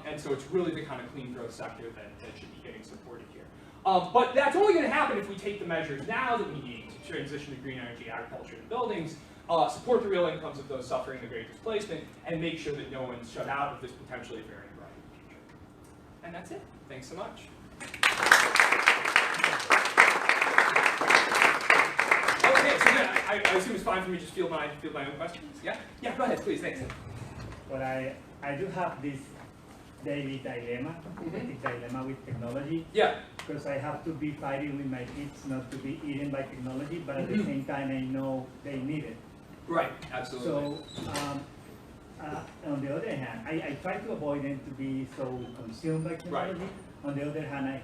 and so it's really the kind of clean growth sector that should be getting supported here. But that's only going to happen if we take the measures now that we need to transition to green energy, agriculture, and buildings, support the real incomes of those suffering the great displacement, and make sure that no one's shut out of this potentially very bright future. And that's it. Thanks so much. Okay, so yeah, I assume it's fine for me to just field my own questions. Yeah? Yeah, go ahead, please. Thanks. Well, I do have this daily dilemma, ethic dilemma with technology. Yeah. Because I have to be fighting with my kids not to be eaten by technology, but at the same time I know they need it. Right, absolutely. So, on the other hand, I try to avoid them to be so consumed by technology. Right. On the other hand, I'm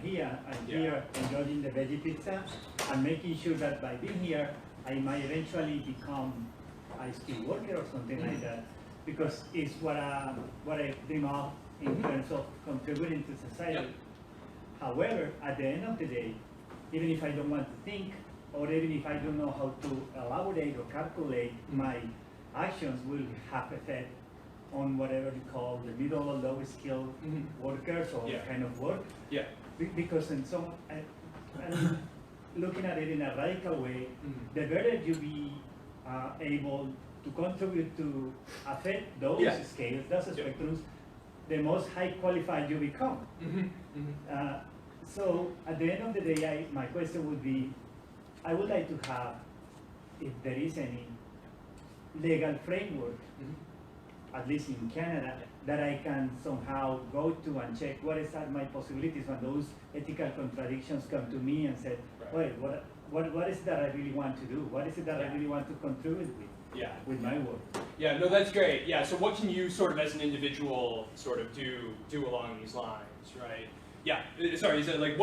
here enjoying the veggie pizza and making sure that by being here, I might eventually become a skilled worker or something like that, because it's what I dream of in terms of contributing to society. Yep. However, at the end of the day, even if I don't want to think, or even if I don't know how to elaborate or calculate, my actions will have effect on whatever you call the middle or low skilled workers or kind of work. Yeah. Because in some, and looking at it in a radical way, the better you be able to contribute to affect those scales, those spectrums, the most high qualified you become. So at the end of the day, my question would be, I would like to have, if there is any, legal framework, at least in Canada, that I can somehow go to and check what are my possibilities when those ethical contradictions come to me and say, wait, what is it that I really want to do? What is it that I really want to contribute with my work? Yeah, no, that's great. Yeah, so what can you sort of as an individual sort of do along these lines, right? Yeah, sorry, is it like,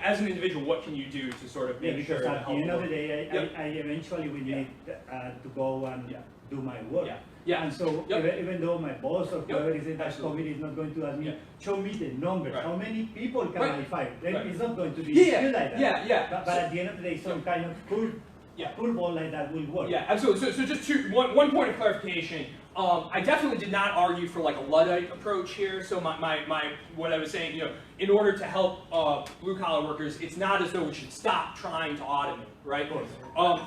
as an individual, what can you do to sort of make sure because at the end of the day, I eventually will need to go and do my work. And so even though my boss or whoever is in that committee is not going to ask me, show me the numbers, how many people can I fire? It's not going to be still like that. But at the end of the day, some kind of curveball like that will work. Yeah, absolutely. So just one point of clarification. I definitely did not argue for like a Luddite approach here. So what I was saying, in order to help blue collar workers, it's not as though we should stop trying to automate, right?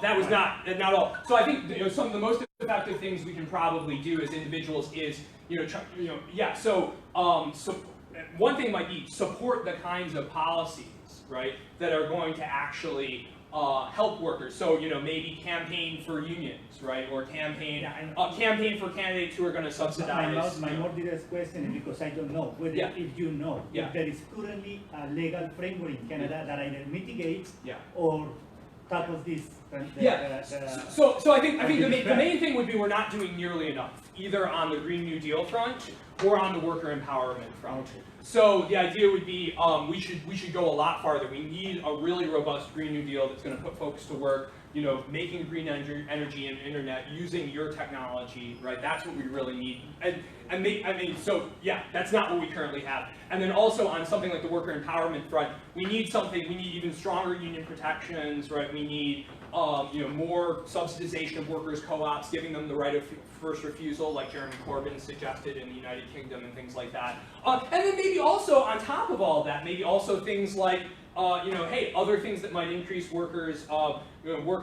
That was not all. So I think some of the most effective things we can probably do as individuals is So one thing might be support the kinds of policies, right, that are going to actually help workers. So maybe campaign for unions, right, or campaign for candidates who are going to subsidize. My more direct question is because I don't know whether if you know if there is currently a legal framework in Canada that either mitigates or tackles this. So I think the main thing would be we're not doing nearly enough, either on the Green New Deal front or on the worker empowerment front. So the idea would be we should go a lot farther. We need a really robust Green New Deal that's going to put folks to work, you know, making green energy and internet, using your technology, right? That's what we really need. So yeah, that's not what we currently have. And then also on something like the worker empowerment front, we need even stronger union protections, right? We need you know, more subsidization of workers' co-ops, giving them the right of first refusal, like Jeremy Corbyn suggested in the United Kingdom and things like that. And then maybe also on top of all that, maybe also things like you know, hey, other things that might increase workers, you know,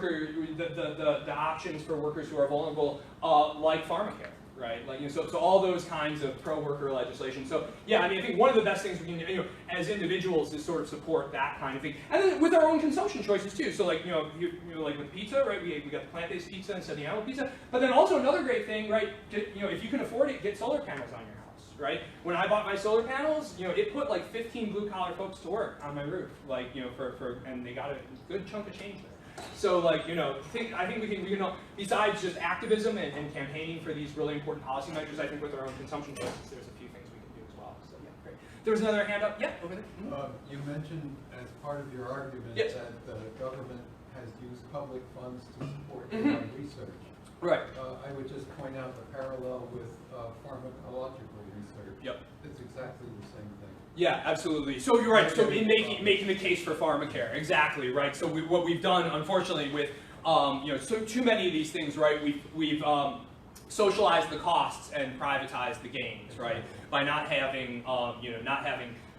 the options for workers who are vulnerable, like pharmacare, right? Like, you know, so all those kinds of pro-worker legislation. So yeah, I mean, I think one of the best things we can do, you know, as individuals is sort of support that kind of thing, and then with our own consumption choices too. So like, you know, like with pizza, right? We got the plant-based pizza instead of the animal pizza. But then also another great thing, right? You know, if you can afford it, get solar panels on your house, right? When I bought my solar panels, you know, it put like 15 blue-collar folks to work on my roof, like, you know, and they got a good chunk of change there. So, like, you know, I think we can, you know, besides just activism and campaigning for these really important policy measures, I think with our own consumption choices, there's a few things we can do as well. So, yeah, great. There was another hand up. Yeah, over there. You mentioned as part of your argument yes. that the government has used public funds to support AI research. Right. I would just point out the parallel with pharmacological research. Yep. It's exactly the same thing. Yeah, absolutely. So you're right. So in making the case for pharmacare, exactly right. So what we've done, unfortunately, with you know, so too many of these things, right? We've socialized the costs and privatized the gains, right? By not having you know,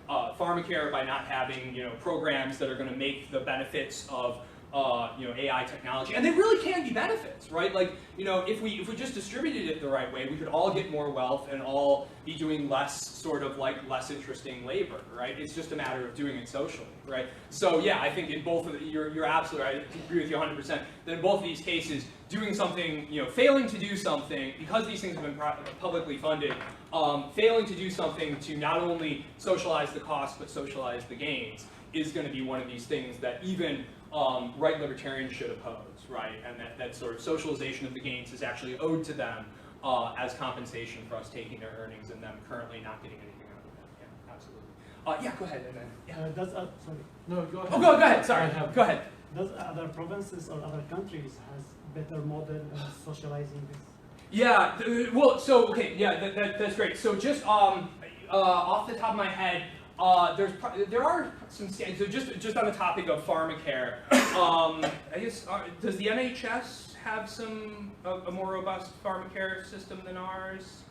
pharmacare, by not having, you know, programs that are going to make the benefits of you know, AI technology, and they really can be benefits, right? Like, you know, if we just distributed it the right way, we could all get more wealth and all be doing less less interesting labor, right? It's just a matter of doing it socially, right? So yeah, I think in both of you're absolutely right. I agree with you 100%. That in both of these cases, doing something, you know, failing to do something because these things have been publicly funded, failing to do something to not only socialize the costs but socialize the gains is going to be one of these things that even right libertarians should oppose, right? And that sort of socialization of the gains is actually owed to them as compensation for us taking their earnings and them currently not getting anything out of them. Yeah, absolutely. Yeah, go ahead. And then, yeah. Sorry. No, go ahead. Oh, go ahead. Sorry. Go ahead. Does other provinces or other countries has better model of socializing this? Yeah. Well, so okay. Yeah, that's great. So just off the top of my head. There are some standards. So just on the topic of pharmacare, I guess does the NHS have a more robust pharmacare system than ours?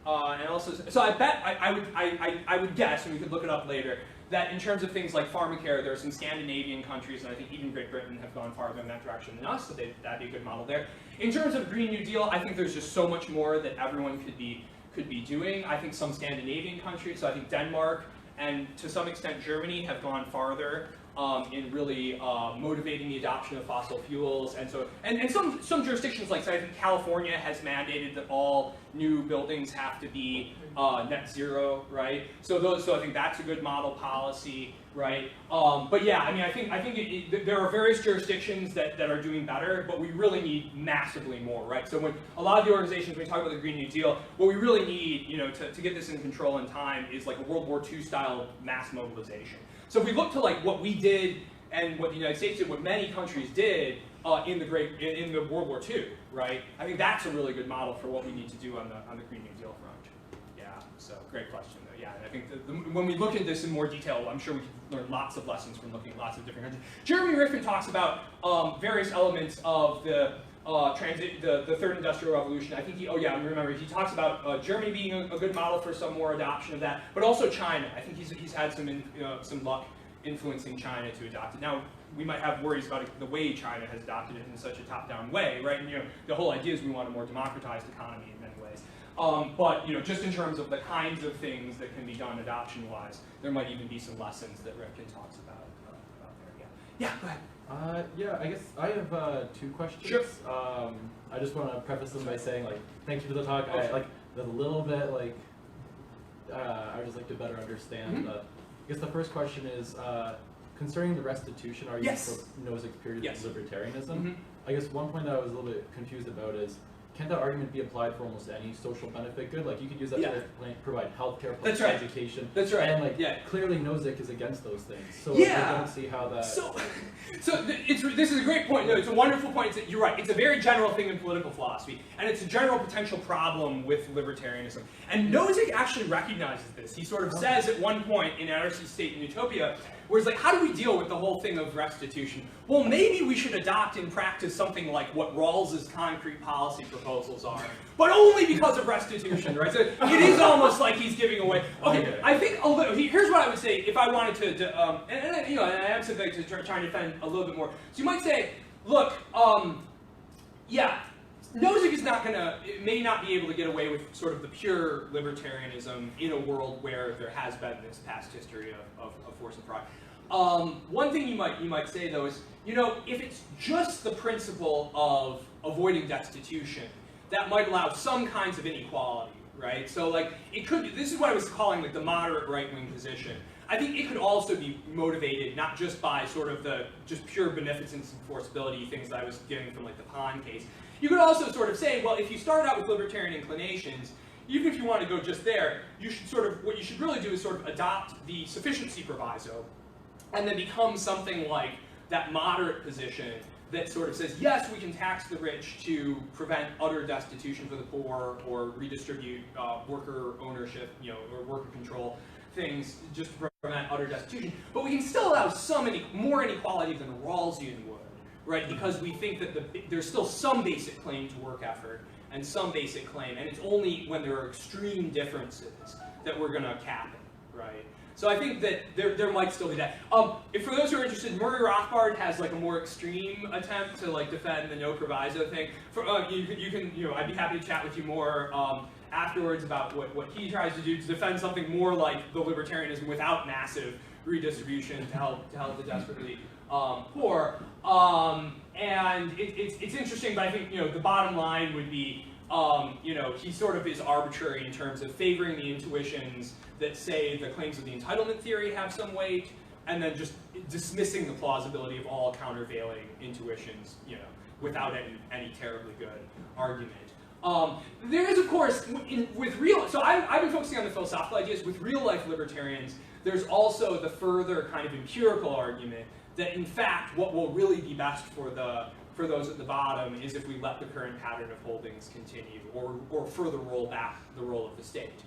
And also, so I bet I would guess, and we could look it up later, that in terms of things like pharmacare, there are some Scandinavian countries, and I think even Great Britain have gone farther in that direction than us, so that'd be a good model there. In terms of Green New Deal, I think there's just so much more that everyone could be doing. I think some Scandinavian countries, so I think Denmark and to some extent Germany have gone farther in really motivating the adoption of fossil fuels, and some jurisdictions like, so I think California has mandated that all new buildings have to be net zero, right? So I think that's a good model policy, right? But yeah, I mean, I think there are various jurisdictions that are doing better, but we really need massively more, right? So when a lot of the organizations, when we talk about the Green New Deal, what we really need, you know, to get this in control in time is like a World War II style mass mobilization. So if we look to like what we did and what the United States did, what many countries did in the World War II, right? I think that's a really good model for what we need to do on the Green New Deal front. Yeah, so great question though. Yeah, and I think when we look at this in more detail, I'm sure we can learn lots of lessons from looking at lots of different countries. Jeremy Riffin talks about various elements of the third industrial revolution. I think he talks about Germany being a good model for some more adoption of that, but also China. I think he's had some luck influencing China to adopt it. Now, we might have worries about the way China has adopted it in such a top-down way, right? And, you know, the whole idea is we want a more democratized economy in many ways. But, you know, just in terms of the kinds of things that can be done adoption-wise, there might even be some lessons that Rifkin talks about there. Yeah, go ahead. Yeah, I guess I have two questions. Sure. I just want to preface them by saying, like, thank you for the talk. I like a little bit, like, I would just like to better understand. I guess the first question is, concerning the restitution argument for Nozick's period of libertarianism, I guess one point that I was a little bit confused about is, can't that argument be applied for almost any social benefit good? Like you could use that Yeah. to provide healthcare, That's right. education. That's right. And like Yeah. clearly Nozick is against those things. So Yeah. I don't see how that. This is a great point. No, it's a wonderful point. You're right. It's a very general thing in political philosophy, and it's a general potential problem with libertarianism. And Nozick actually recognizes this. He sort of says at one point in Anarchy, State, and Utopia, where he's like, how do we deal with the whole thing of restitution? Well, maybe we should adopt and practice something like what Rawls' concrete policy proposals are, but only because of restitution, right? So it is almost like he's giving away. Okay, I think here's what I would say if I wanted to and I am sympathetic to try and defend a little bit more. So you might say, look, yeah, Nozick is may not be able to get away with sort of the pure libertarianism in a world where there has been this past history of force and fraud. One thing you might say though is, if it's just the principle of avoiding destitution, that might allow some kinds of inequality, right? So like it could. This is what I was calling like the moderate right-wing position. I think it could also be motivated not just by sort of the just pure beneficence and enforceability things that I was getting from like the Pond case. You could also sort of say, well, if you start out with libertarian inclinations, even if you want to go just there, you should what you should really do is sort of adopt the sufficiency proviso, and then become something like that moderate position that sort of says, yes, we can tax the rich to prevent utter destitution for the poor, or redistribute worker ownership, or worker control things just to prevent utter destitution, but we can still allow more inequality than a Rawlsian would, right? Because we think that there's still some basic claim to work effort and some basic claim, and it's only when there are extreme differences that we're going to cap it, right? So I think that there might still be that. If for those who are interested, Murray Rothbard has like a more extreme attempt to like defend the no proviso thing. You can I'd be happy to chat with you more afterwards about what he tries to do to defend something more like the libertarianism without massive redistribution to help the desperately poor. And it's interesting, but I think the bottom line would be he sort of is arbitrary in terms of favoring the intuitions that say the claims of the entitlement theory have some weight, and then just dismissing the plausibility of all countervailing intuitions, without any terribly good argument. There is, of course, with real. So I've been focusing on the philosophical ideas. With real life libertarians, there's also the further kind of empirical argument that, in fact, what will really be best for those at the bottom is if we let the current pattern of holdings continue, or further roll back the role of the state.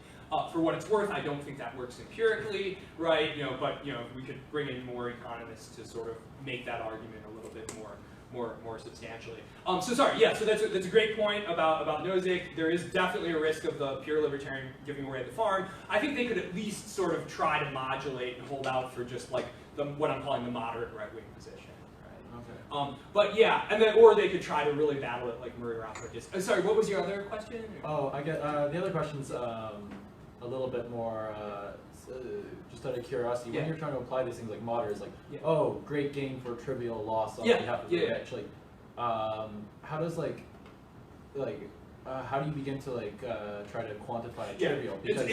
For what it's worth, I don't think that works empirically, right? But we could bring in more economists to sort of make that argument a little bit more substantially. So that's a great point about Nozick. There is definitely a risk of the pure libertarian giving away the farm. I think they could at least sort of try to modulate and hold out for just like what I'm calling the moderate right-wing position. Okay. But yeah, and then or they could try to really battle it like Murray Rothbard did. Sorry, what was your other question? Oh, I get the other question's a little bit more just out of curiosity. Yeah. When you're trying to apply these things like moderate, it's like, Yeah. oh, great gain for trivial loss on behalf of the rich. Like, how does how do you begin to try to quantify trivial? Because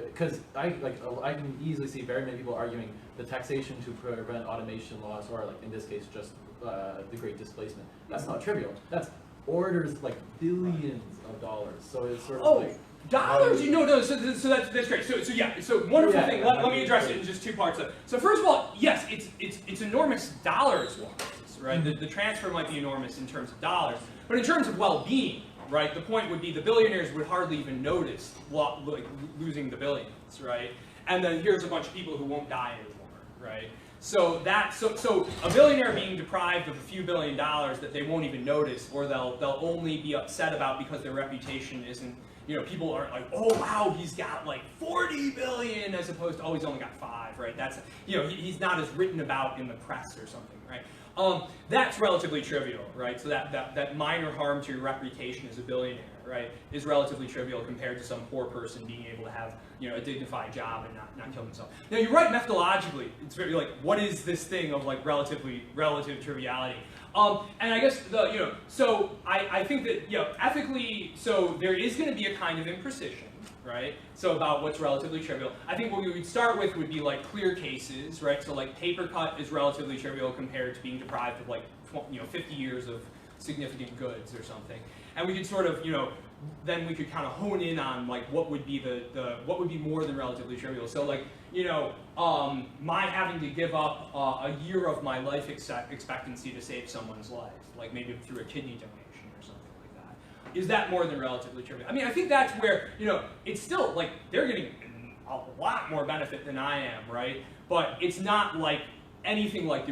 because I can easily see very many people arguing the taxation to prevent automation loss, or in this case just the great displacement. That's not trivial. That's orders billions of dollars. So it's sort of dollars? So that's great. So wonderful thing. Let me address it in just two parts. So first of all, yes, it's enormous dollars wise, right? The transfer might be enormous in terms of dollars, but in terms of well-being, right? The point would be the billionaires would hardly even notice losing the billions, right? And then here's a bunch of people who won't die anymore, right? So a billionaire being deprived of a few $1 billion that they won't even notice, or they'll only be upset about because their reputation isn't. People aren't like, oh wow, he's got 40 billion as opposed to, oh, he's only got 5, right? That's, he's not as written about in the press or something, right? That's relatively trivial, right? So that minor harm to your reputation as a billionaire, right, is relatively trivial compared to some poor person being able to have, a dignified job and not kill themselves. Now you're right, methodologically, it's very what is this thing of relative triviality? And I guess so I think that ethically, so there is going to be a kind of imprecision, right? So about what's relatively trivial. I think what we would start with would be clear cases, right? So paper cut is relatively trivial compared to being deprived of 50 years of significant goods or something. And we could sort of, then we could kind of hone in on like what would be what would be more than relatively trivial. So like, my having to give up a year of my life expectancy to save someone's life, like maybe through a kidney donation or something like that. Is that more than relatively trivial? I mean, I think that's where, it's still like they're getting a lot more benefit than I am, right? But it's not like anything like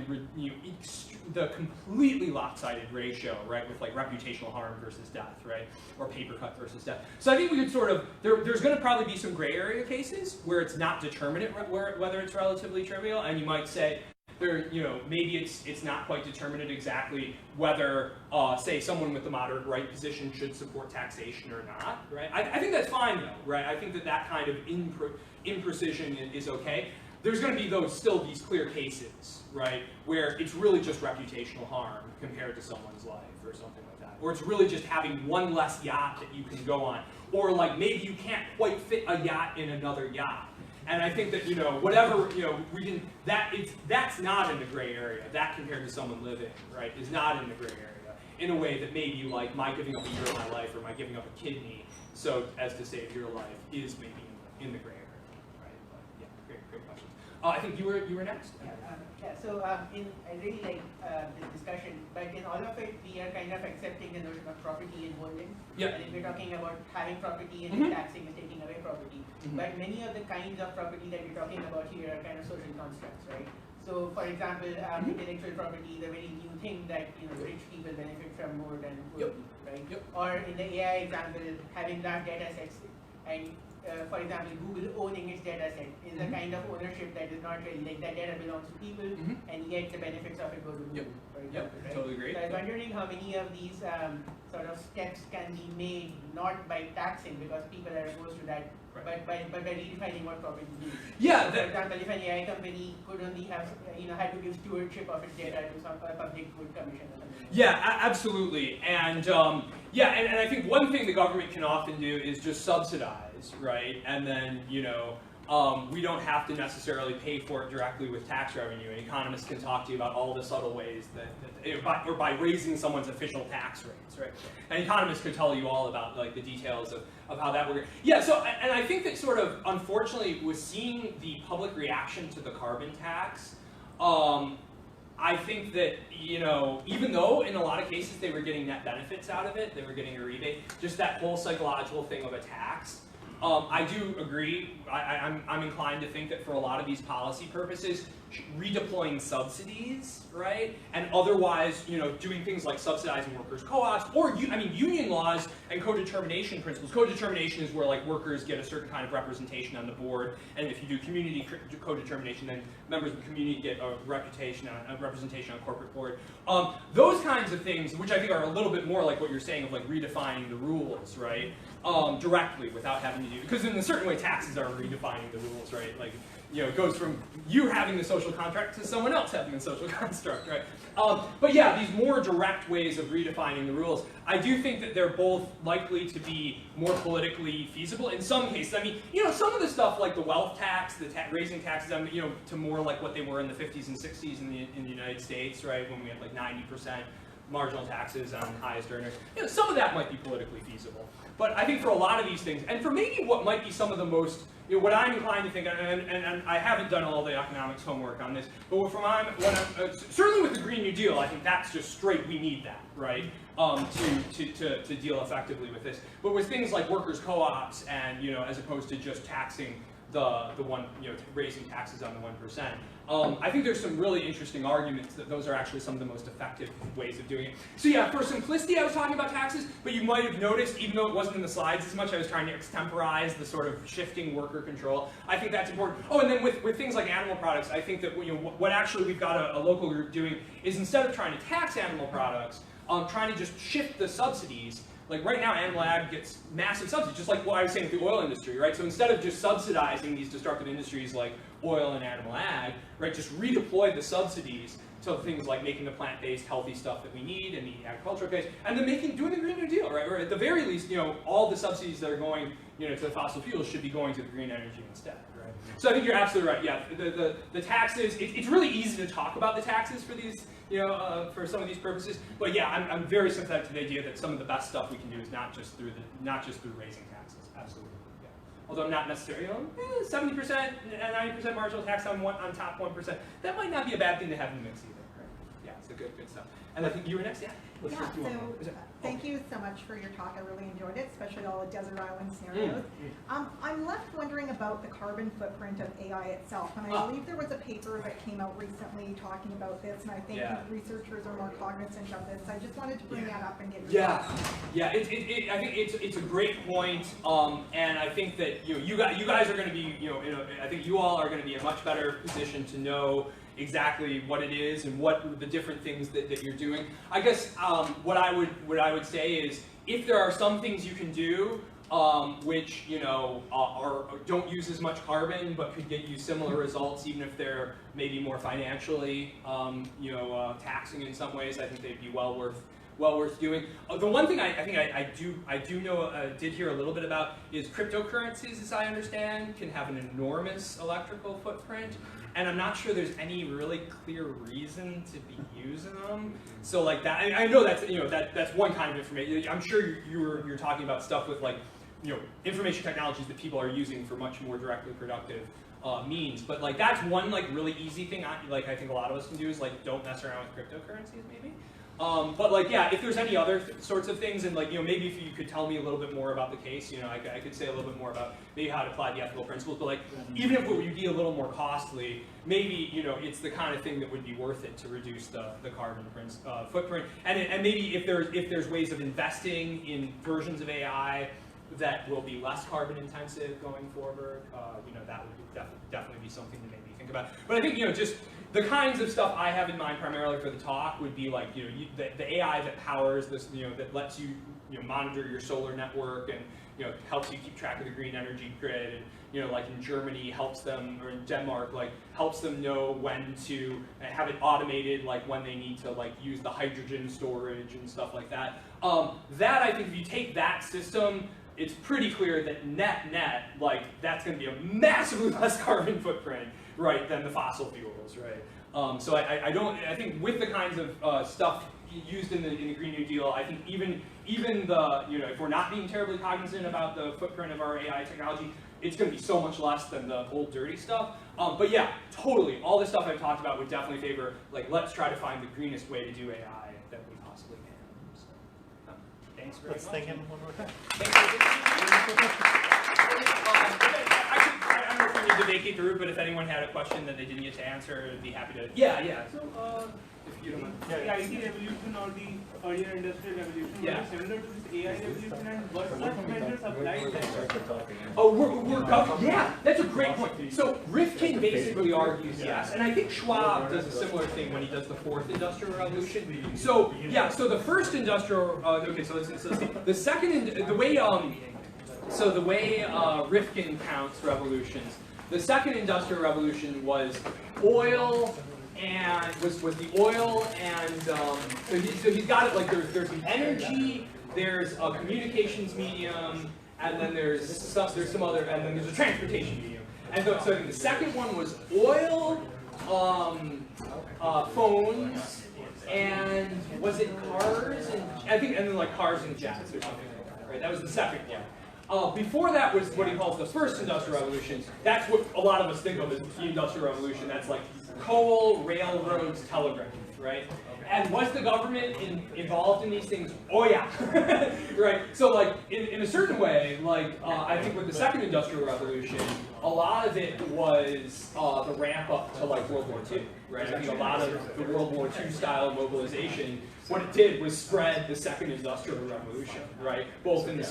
the completely lopsided ratio, right, with like reputational harm versus death, right, or paper cut versus death. So I think we could sort of, there's going to probably be some gray area cases where it's not determinate whether it's relatively trivial, and you might say, maybe it's not quite determinate exactly whether, say, someone with the moderate right position should support taxation or not, right? I think that's fine though, right? I think that kind of imprecision is okay. There's going to be still these clear cases, right, where it's really just reputational harm compared to someone's life or something like that. Or it's really just having one less yacht that you can go on. Or like maybe you can't quite fit a yacht in another yacht. And I think that, whatever, that's not in the gray area. That compared to someone living, right, is not in the gray area. In a way that maybe like my giving up a year of my life or my giving up a kidney so as to save your life is maybe in the gray area. Great question. I think you were next. So I really like the discussion, but in all of it, we are kind of accepting the notion of property and holding. Yeah. And we're talking about having property and taxing and taking away property. But many of the kinds of property that we're talking about here are kind of social constructs, right? So, for example, intellectual property is a very new thing that rich people benefit from more than poor people, right? Or in the AI example, having large data sets and for example, Google owning its data set is a kind of ownership that is not really like that data belongs to people, and yet the benefits of it go to Google. For example, right? Totally agree. So I was wondering how many of these sort of steps can be made not by taxing because people are opposed to that, but by redefining what property means. Yeah. For example, if an AI company could only have had to give stewardship of its data to some public good commission or something. Yeah, absolutely. And and I think one thing the government can often do is just subsidize, right? And then, we don't have to necessarily pay for it directly with tax revenue. And economists can talk to you about all the subtle ways or by raising someone's official tax rates, right? And economists could tell you all about like the details of how that works. Yeah, so, and I think that sort of, unfortunately, with seeing the public reaction to the carbon tax, I think that, even though in a lot of cases they were getting net benefits out of it, they were getting a rebate, just that whole psychological thing of a tax, I do agree. I'm inclined to think that for a lot of these policy purposes, redeploying subsidies, right, and otherwise, doing things like subsidizing workers' co-ops, or union laws and co-determination principles. Co-determination is where like workers get a certain kind of representation on the board, and if you do community co-determination, then members of the community get a representation on corporate board. Those kinds of things, which I think are a little bit more like what you're saying of like redefining the rules, right, directly without having to do, because in a certain way taxes are redefining the rules, right, like. It goes from you having the social contract to someone else having the social construct, right? But yeah, these more direct ways of redefining the rules, I do think that they're both likely to be more politically feasible in some cases. I mean, some of the stuff like the wealth tax, raising taxes, to more like what they were in the 50s and 60s in the United States, right, when we had like 90% marginal taxes on highest earners. Some of that might be politically feasible. But I think for a lot of these things, and for maybe what might be some of the most, what I'm inclined to think, and I haven't done all the economics homework on this, but certainly with the Green New Deal, I think that's just straight, we need that, right, to deal effectively with this. But with things like workers' co-ops and, as opposed to just taxing raising taxes on the 1%. I think there's some really interesting arguments that those are actually some of the most effective ways of doing it. So yeah, for simplicity, I was talking about taxes, but you might have noticed, even though it wasn't in the slides as much, I was trying to extemporize the sort of shifting worker control. I think that's important. Oh, and then with things like animal products, I think that what actually we've got a local group doing is instead of trying to tax animal products, trying to just shift the subsidies. Like right now, animal ag gets massive subsidies, just like what I was saying with the oil industry, right? So instead of just subsidizing these destructive industries like oil and animal ag, right, just redeploy the subsidies to things like making the plant-based healthy stuff that we need in the agricultural case, and then doing the Green New Deal, right? Or at the very least, all the subsidies that are going, to the fossil fuels should be going to the green energy instead, right? So I think you're absolutely right. Yeah, the taxes. It's really easy to talk about the taxes for these, for some of these purposes. But yeah, I'm very sympathetic to the idea that some of the best stuff we can do is not just through raising taxes. Absolutely. Yeah. Although I'm not necessarily 70% and 90% marginal tax on top 1%. That might not be a bad thing to have in the mix either. Right? Yeah, it's a good stuff. And I think you were next. Yeah. Yeah, so thank you so much for your talk. I really enjoyed it, especially all the desert island scenarios. I'm left wondering about the carbon footprint of AI itself. And I believe there was a paper that came out recently talking about this, and I think researchers are more cognizant of this. I just wanted to bring that up and get your thoughts. Yeah. I think it's a great point, and I think that you guys are going to be I think you all are going to be in a much better position to know exactly what it is and what the different things that you're doing. I guess what I would say is, if there are some things you can do which don't use as much carbon but could get you similar results, even if they're maybe more financially taxing in some ways, I think they'd be well worth doing. The one thing I think I did hear a little bit about is cryptocurrencies, as I understand, can have an enormous electrical footprint. And I'm not sure there's any really clear reason to be using them. So like that, I know that's that's one kind of information. I'm sure you're talking about stuff with like information technologies that people are using for much more directly productive means. But like that's one like really easy thing. I think a lot of us can do is like don't mess around with cryptocurrencies maybe. But like yeah, if there's any other sorts of things, and like maybe if you could tell me a little bit more about the case, I could say a little bit more about maybe how to apply the ethical principles. But like even if it would be a little more costly, maybe it's the kind of thing that would be worth it to reduce the carbon footprint. And maybe if there's ways of investing in versions of AI that will be less carbon intensive going forward, that would definitely be something to maybe think about. But I think just the kinds of stuff I have in mind primarily for the talk would be like the AI that powers this, that lets you monitor your solar network and helps you keep track of the green energy grid, and like in Germany helps them, or in Denmark like helps them know when to have it automated, like when they need to like use the hydrogen storage and stuff like that. That I think if you take that system, it's pretty clear that net like that's going to be a massively less carbon footprint, right, than the fossil fuels, right? So I think with the kinds of stuff used in the Green New Deal, I think even the if we're not being terribly cognizant about the footprint of our AI technology, it's going to be so much less than the old dirty stuff. But yeah, totally, all the stuff I've talked about would definitely favor like let's try to find the greenest way to do AI that we possibly can. So, thanks very much. Let's thank him one more time. I don't know if we need to vacate the room, but if anyone had a question that they didn't get to answer, I'd be happy to. Yeah. So, if you don't mind. the IT revolution or the earlier industrial revolution was similar to this AI revolution, and what such measures applied Oh, yeah, that's a great point. So Rifkin basically argues yes, and I think Schwab does a similar thing when he does the fourth industrial revolution. So yeah, so the first industrial, okay, so let's see. The second, the way Rifkin counts revolutions, the second industrial revolution was oil. And was the oil, and so he's got it like there's the energy, there's a communications medium, and then there's some other, and then there's a transportation medium. And so I think the second one was oil, phones, and was it cars? And I think, and then like cars and jets or something like that, right? That was the second one. Before that was what he calls the first industrial revolution. That's what a lot of us think of as the industrial revolution. That's like coal, railroads, telegraph, right? And was the government involved in these things? Oh yeah, right? So like in a certain way, like I think with the second industrial revolution, a lot of it was the ramp up to like World War II, right? I think a lot of the World War II style mobilization, what it did was spread the second industrial revolution, right? Both in the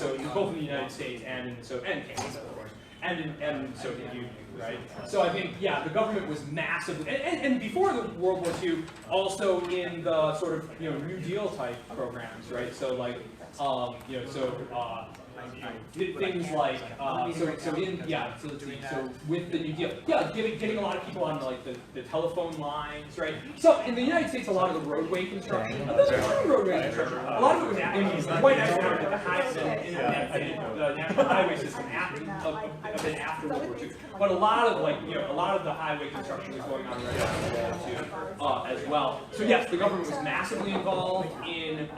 United States and in the Soviet, and Canada, of course, and in the Soviet Union. Right? So I think, yeah, the government was massive, and before the World War II, also in the sort of New Deal type programs, right? So like, things like so with the New Deal, getting a lot of people on like the telephone lines, right? So in the United States, a lot of the roadway construction, a lot of it was quite actually the national highway system after World War II. But a lot of the highway construction was going on right after World War II as well. So yes, the government was massively involved in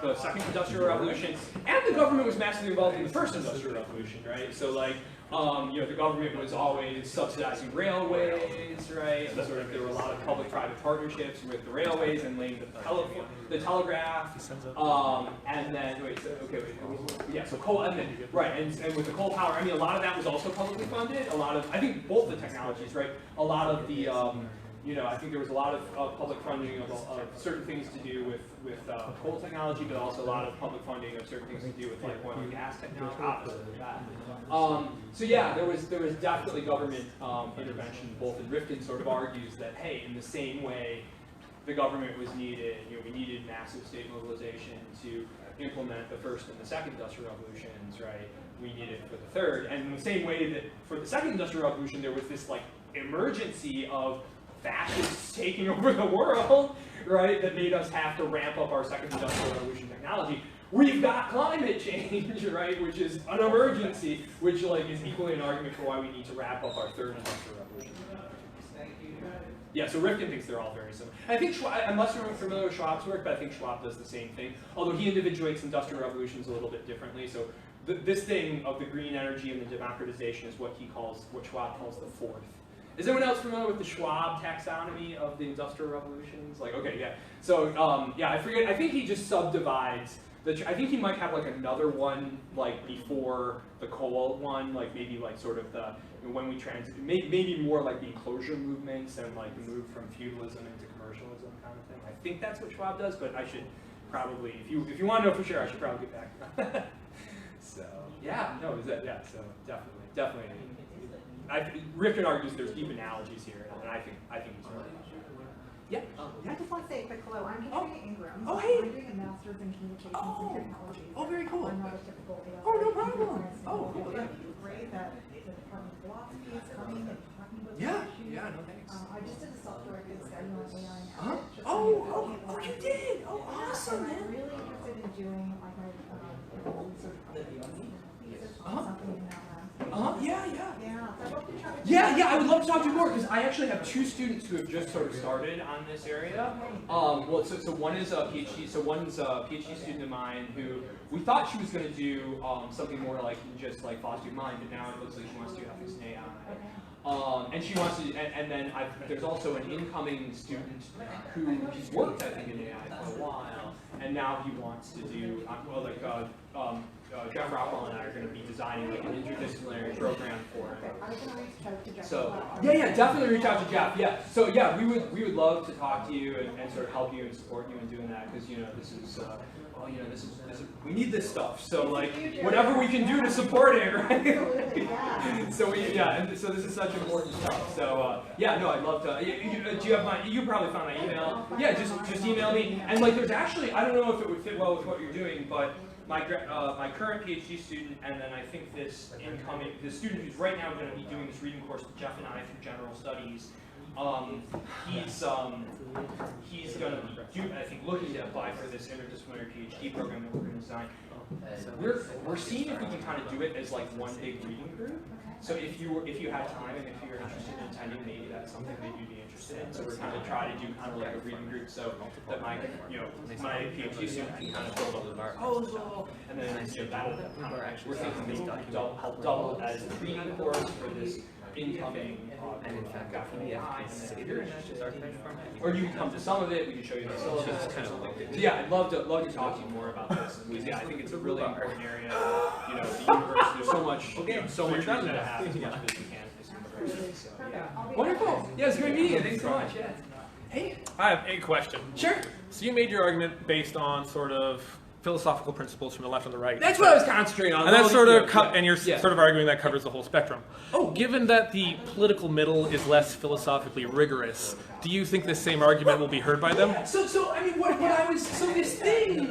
the second industrial revolution, and the government was massively involved in the first industrial revolution, right? So like, the government was always subsidizing railways, right? So sort of there were a lot of public-private partnerships with the railways and laying the telegraph, and then so coal, and then and with the coal power, I mean, a lot of that was also publicly funded. A lot of, I think, both the technologies, right? A lot of the I think there was a lot of public funding of certain things to do with coal technology, but also a lot of public funding of certain things to do with like oil and gas technology. Opposite of that. So yeah, there was definitely government intervention. Both, and Rifkin sort of argues that hey, in the same way the government was needed, we needed massive state mobilization to implement the first and the second industrial revolutions, right? We need it for the third, and in the same way that for the second industrial revolution there was this like emergency of fascists taking over the world, right, that made us have to ramp up our second industrial revolution technology. We've got climate change, right, which is an emergency, which like is equally an argument for why we need to wrap up our third industrial revolution. Yeah, so Rifkin thinks they're all very similar. I think I'm less familiar with Schwab's work, but I think Schwab does the same thing, although he individuates industrial revolutions a little bit differently. So this thing of the green energy and the democratization is what Schwab calls the fourth. Is anyone else familiar with the Schwab taxonomy of the industrial revolutions? Like, okay, yeah. So, I forget. I think he just subdivides. I think he might have like another one like before the coal one, like maybe like sort of the when we transit, maybe more like the enclosure movements and like the move from feudalism into commercialism kind of thing. I think that's what Schwab does, but I should probably, if you want to know for sure, I should probably get back. So yeah, no, is that So definitely. Rifkin argues there's deep analogies here, and I think he's right. Yeah. I just want to say a quick hello. I'm Katrina Ingram. Oh, hey. I'm doing a master's in communications and technology. Oh, very cool. I'm not a typical AI. Oh, no problem. Oh, cool. Yeah. It's great that the Department of Philosophy is coming and talking about Yeah. these issues. Yeah. No thanks. I just did a self-directed study on AI and Huh? ethics. Oh, you did. Oh, awesome, And man. I'm really interested in doing like my research on something in that last. Yeah. Yeah. So I'd love to try to Yeah, I would love to talk to you more because I actually have two students who have just sort of started on this area. Well, so one is a PhD. So one's a PhD student of mine who we thought she was going to do something more like just like philosophy of mind, but now it looks like she wants to do ethics and AI. And she wants to, and then there's also an incoming student who's worked, I think, in AI for a while, and now he wants to do, Jeff Rockwell and I are going to be designing like an interdisciplinary program for him. I was going to reach out to Jeff. So definitely reach out to Jeff. Yeah. So yeah, we would love to talk to you and sort of help you and support you in doing that because this is. This is we need this stuff. So like whatever we can do to support it, right? So so this is such important stuff. So I'd love to. Do you have you probably found my email? Yeah, just email me. And like there's actually I don't know if it would fit well with what you're doing, but my current PhD student, and then I think the student who's right now going to be doing this reading course with Jeff and I through general studies. He's going to be, I think, looking to apply for this interdisciplinary PhD program that we're going to design. We're seeing if we can kind of do it as like one big reading group. So if you had time and if you're interested in attending, maybe that's something that you'd be interested in. So we're kind of trying to do kind of like a reading group so that my PhD student can kind of build up the proposal, and then that'll kind of we're thinking maybe help double as a reading course for this incoming and in fact or you can come to some of it, we can show you the syllabus. So yeah, I'd love to talk to you more about this. I think it's a really important area. The universe, there's so much reason to have as much as we can in this university. So yeah. Wonderful. Yeah, it's great meeting you. Thanks so much. Yeah. Hey. I have a question. Sure. So you made your argument based on sort of philosophical principles from the left and the right. That's what I was concentrating on. And that's sort of, and you're sort of arguing that covers the whole spectrum. Oh. Given that the political middle is less philosophically rigorous, do you think this same argument will be heard by them? So I mean, what I was, so this thing,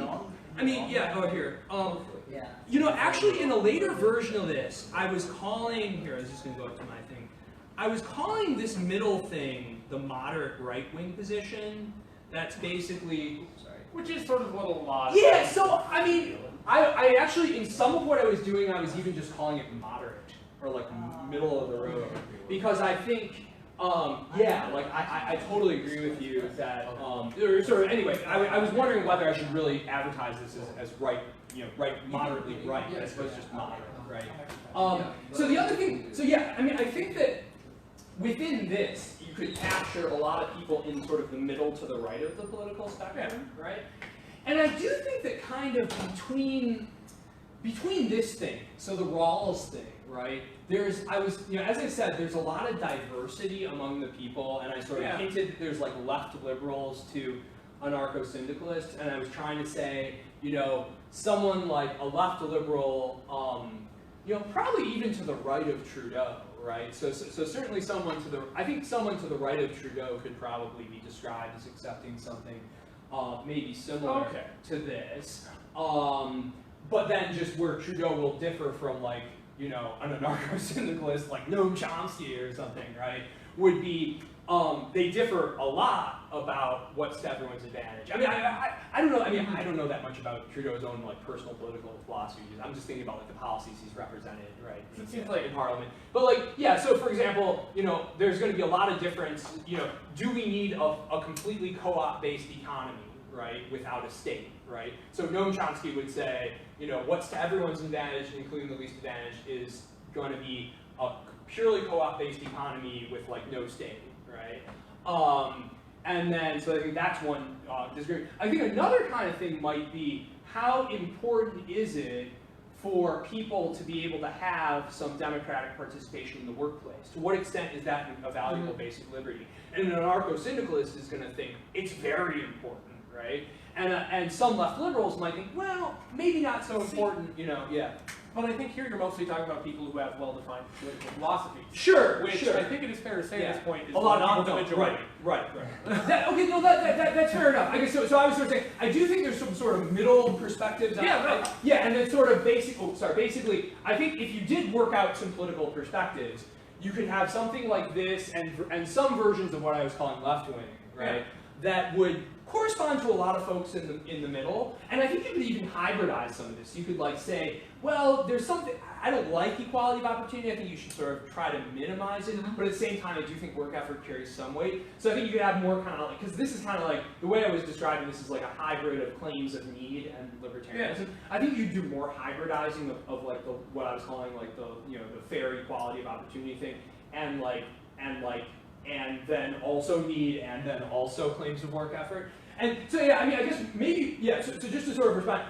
I mean, yeah, over here. Yeah. You know, actually, in a later version of this, I was calling, here, I was just going to go up to my thing. I was calling this middle thing the moderate right-wing position. That's basically, Which is sort of what a lot. yeah, so, I mean, I actually, in some of what I was doing, I was even just calling it moderate, or like middle of the road. Because I think, yeah, like I totally agree with you that, or sort of, anyway, I was wondering whether I should really advertise this as right, you know, right, moderately right, as opposed to just moderate, right? So the other thing, so yeah, I mean, I think that within this, you could capture a lot of people in sort of the middle to the right of the political spectrum, right? And I do think that kind of between this thing, so the Rawls thing, right? As I said, there's a lot of diversity among the people, and I sort of hinted that there's like left liberals to anarcho-syndicalists, and I was trying to say, you know, someone like a left liberal, you know, probably even to the right of Trudeau, right? So certainly someone to the, I think someone to the right of Trudeau could probably be described as accepting something maybe similar to this. But then just where Trudeau will differ from, like, you know, an anarcho-syndicalist like Noam Chomsky or something, right, would be, they differ a lot about what's to everyone's advantage. I mean, I don't know, I mean, I don't know that much about Trudeau's own, like, personal political philosophy. I'm just thinking about, like, the policies he's represented, right, it seems like in Parliament. But, like, yeah, so for example, you know, there's going to be a lot of difference, you know, do we need a completely co-op-based economy, right, without a state, right? So Noam Chomsky would say, you know, what's to everyone's advantage, including the least advantage, is going to be a purely co-op-based economy with, like, no state, right? And then, so I think that's one disagreement. I think another kind of thing might be, how important is it for people to be able to have some democratic participation in the workplace? To what extent is that a valuable basic liberty? And an anarcho-syndicalist is going to think it's very important, right? And some left liberals might think, well, maybe not so important, you know, yeah. But I think here you're mostly talking about people who have well-defined political philosophies. Sure, which sure. I think it is fair to say at this point is a lot not of the people majority. Right. Okay, no, that's fair enough. I guess so I was sort of saying, I do think there's some sort of middle perspectives. Yeah, and then sort of basically, I think if you did work out some political perspectives, you could have something like this and some versions of what I was calling left-wing, right? That would correspond to a lot of folks in the middle, and I think you could even hybridize some of this. You could, like, say, well, there's something, I don't like equality of opportunity, I think you should sort of try to minimize it, but at the same time I do think work effort carries some weight. So I think you could have more kind of like, because this is kind of like, the way I was describing this is like a hybrid of claims of need and libertarianism. I think you do more hybridizing of like what I was calling like the, you know, the fair equality of opportunity thing, and then also need, and then also claims of work effort. And so yeah, I mean, I guess maybe, yeah, so just to sort of respond,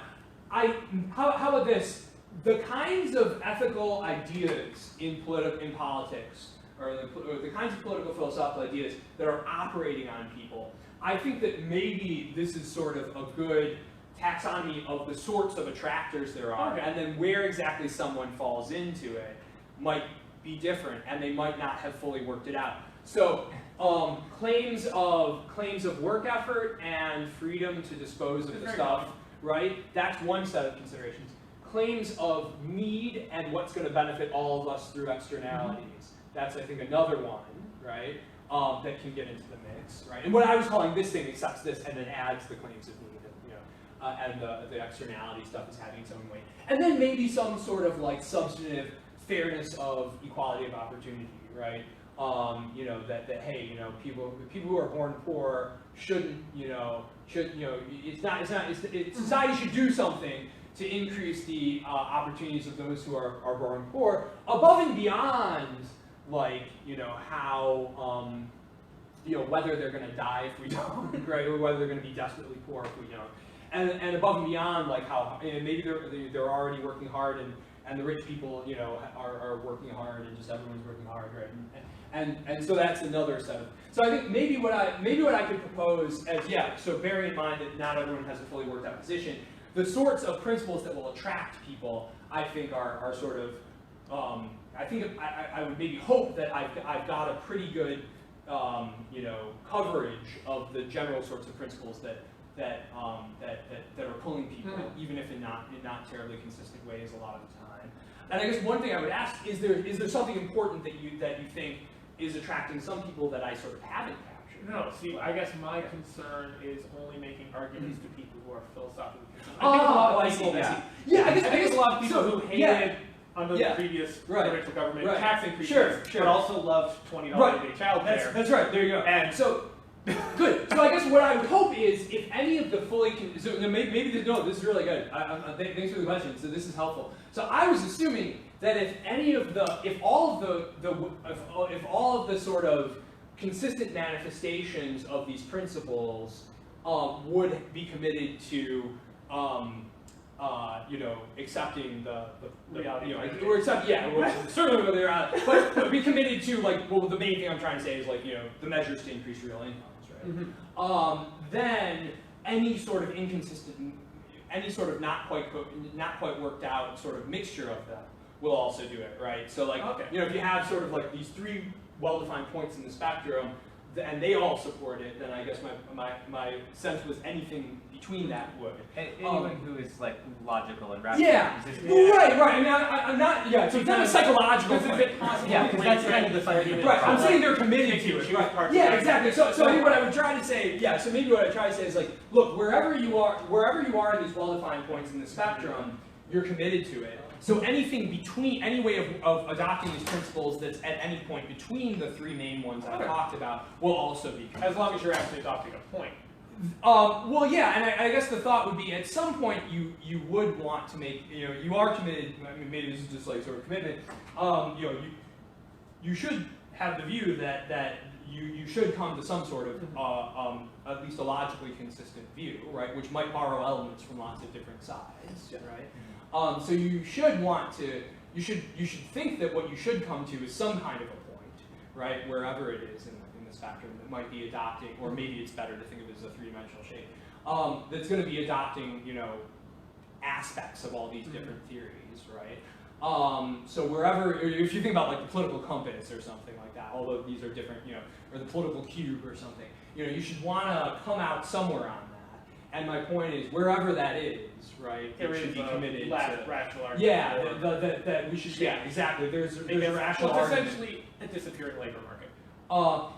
how about this? The kinds of ethical ideas in politics, or the kinds of political philosophical ideas that are operating on people, I think that maybe this is sort of a good taxonomy of the sorts of attractors there are, and then where exactly someone falls into it might be different, and they might not have fully worked it out. So claims of work effort and freedom to dispose of the stuff, right? That's one set of considerations. Claims of need and what's going to benefit all of us through externalities. That's, I think, another one, right? That can get into the mix, right? And what I was calling this thing accepts this and then adds the claims of need, you know, and the externality stuff is having its own weight. And then maybe some sort of like substantive fairness of equality of opportunity, right? You know, that hey, you know, people who are born poor shouldn't, you know, society should do something to increase the opportunities of those who are born poor, above and beyond, like, you know, how, you know, whether they're going to die if we don't, right, or whether they're going to be desperately poor if we don't, and above and beyond, like how, and maybe they're already working hard, and the rich people, you know, are working hard, and just everyone's working hard, right, and so that's another set of. So I think maybe what I could propose as, yeah, so bearing in mind that not everyone has a fully worked out position. The sorts of principles that will attract people, I think, are sort of, I think I would maybe hope that I've got a pretty good, you know, coverage of the general sorts of principles that that are pulling people, even if in not terribly consistent ways a lot of the time. And I guess one thing I would ask is there something important that you think is attracting some people that I sort of haven't captured? No, see, I guess my concern is only making arguments to people who are philosophically consistent. I see. Yeah, I guess a lot of people who hated under the previous provincial government tax increases, but also loved $20 a day child care. That's right. There you go. And so. Good. So I guess what I would hope is if any of the fully this is really good. Thanks for the question. So this is helpful. So I was assuming that if all of the sort of consistent manifestations of these principles would be committed to accepting the reality, certainly what they're at, but be committed to the main thing I'm trying to say is the measures to increase real incomes, right? Then any sort of inconsistent, any sort of not quite worked out sort of mixture of them will also do it, right? So if you have sort of these three well-defined points in the spectrum, and they all support it, then I guess my sense was anything between that would. Anyone who is logical and rational. Yeah, right. I mean, I'm not. Yeah, so it's not a psychological thing. Yeah, because that's kind of the argument. Right, I'm saying they're committed to it. Right. Yeah, exactly. So I think what I would try to say, so maybe what I try to say is look, wherever you are in these well-defined points in the spectrum, you're committed to it. So anything between, any way of adopting these principles that's at any point between the three main ones I talked about will also be committed. As long as you're actually adopting a point. Well, yeah, and I guess the thought would be at some point you would want to make, you are committed, I mean, maybe this is just sort of commitment, you should have the view that you should come to some sort of, at least a logically consistent view, right, which might borrow elements from lots of different sides, right? So you should want to, you should think that what you should come to is some kind of a point, right, wherever it is in the spectrum that might be adopting, or maybe it's better to think of it as a three-dimensional shape, that's going to be adopting, aspects of all these different theories, right? So wherever, if you think about the political compass or something like that, although these are different, or the political cube or something, you should want to come out somewhere on that. And my point is, wherever that is, right, it should be committed to. Rational argument. Yeah, that we should. Yeah, exactly. There's a rational argument. Essentially a disappearing labor market.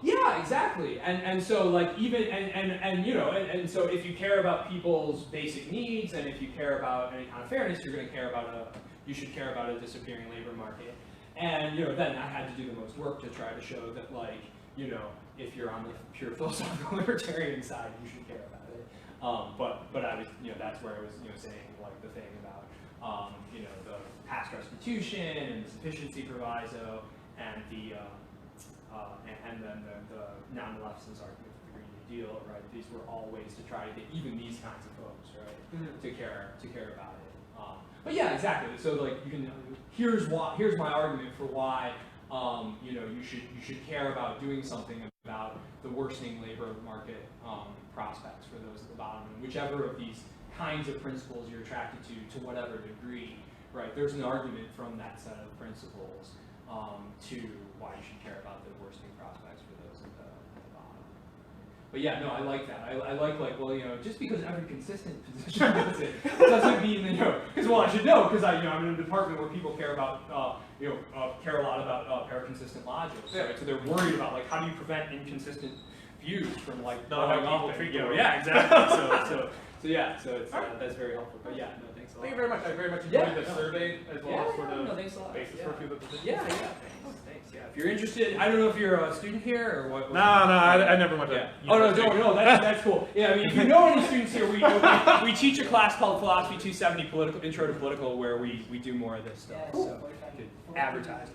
Yeah, exactly. And so even and so if you care about people's basic needs, and if you care about any kind of fairness, you're going to care about you should care about a disappearing labor market. And then I had to do the most work to try to show that if you're on the pure philosophical libertarian side, you should care about it. But I was, that's where I was, saying the thing about, the past restitution and the sufficiency proviso and then the non-leftist argument for the Green New Deal, right? These were all ways to try to get even these kinds of folks, right, to care about it. But yeah, exactly. So you can, here's my argument for why, you should care about doing something about the worsening labor market prospects for those at the bottom, and whichever of these kinds of principles you're attracted to whatever degree, right? There's an argument from that set of principles to why you should care about the worsening prospects for those at the bottom. But yeah, no, I like that. I like just because every consistent position does it doesn't mean because I should know because I'm in a department where people care about care a lot about paraconsistent logics, right? So they're worried about how do you prevent inconsistent views from blowing off. Yeah, exactly. So it's that's very helpful. But yeah, no, thanks a lot. Thank you very much. I very much enjoyed the survey as well as sort of thanks a lot. basis for a few of the positions. Yeah, thanks. Yeah, if you're interested, I don't know if you're a student here or what. No, I never went to. Oh no, that's cool. Yeah, I mean, if you know any students here, we teach a class called Philosophy 270, Intro to Political, where we do more of this stuff. So, advertise.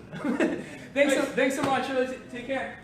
Thanks so much. Take care.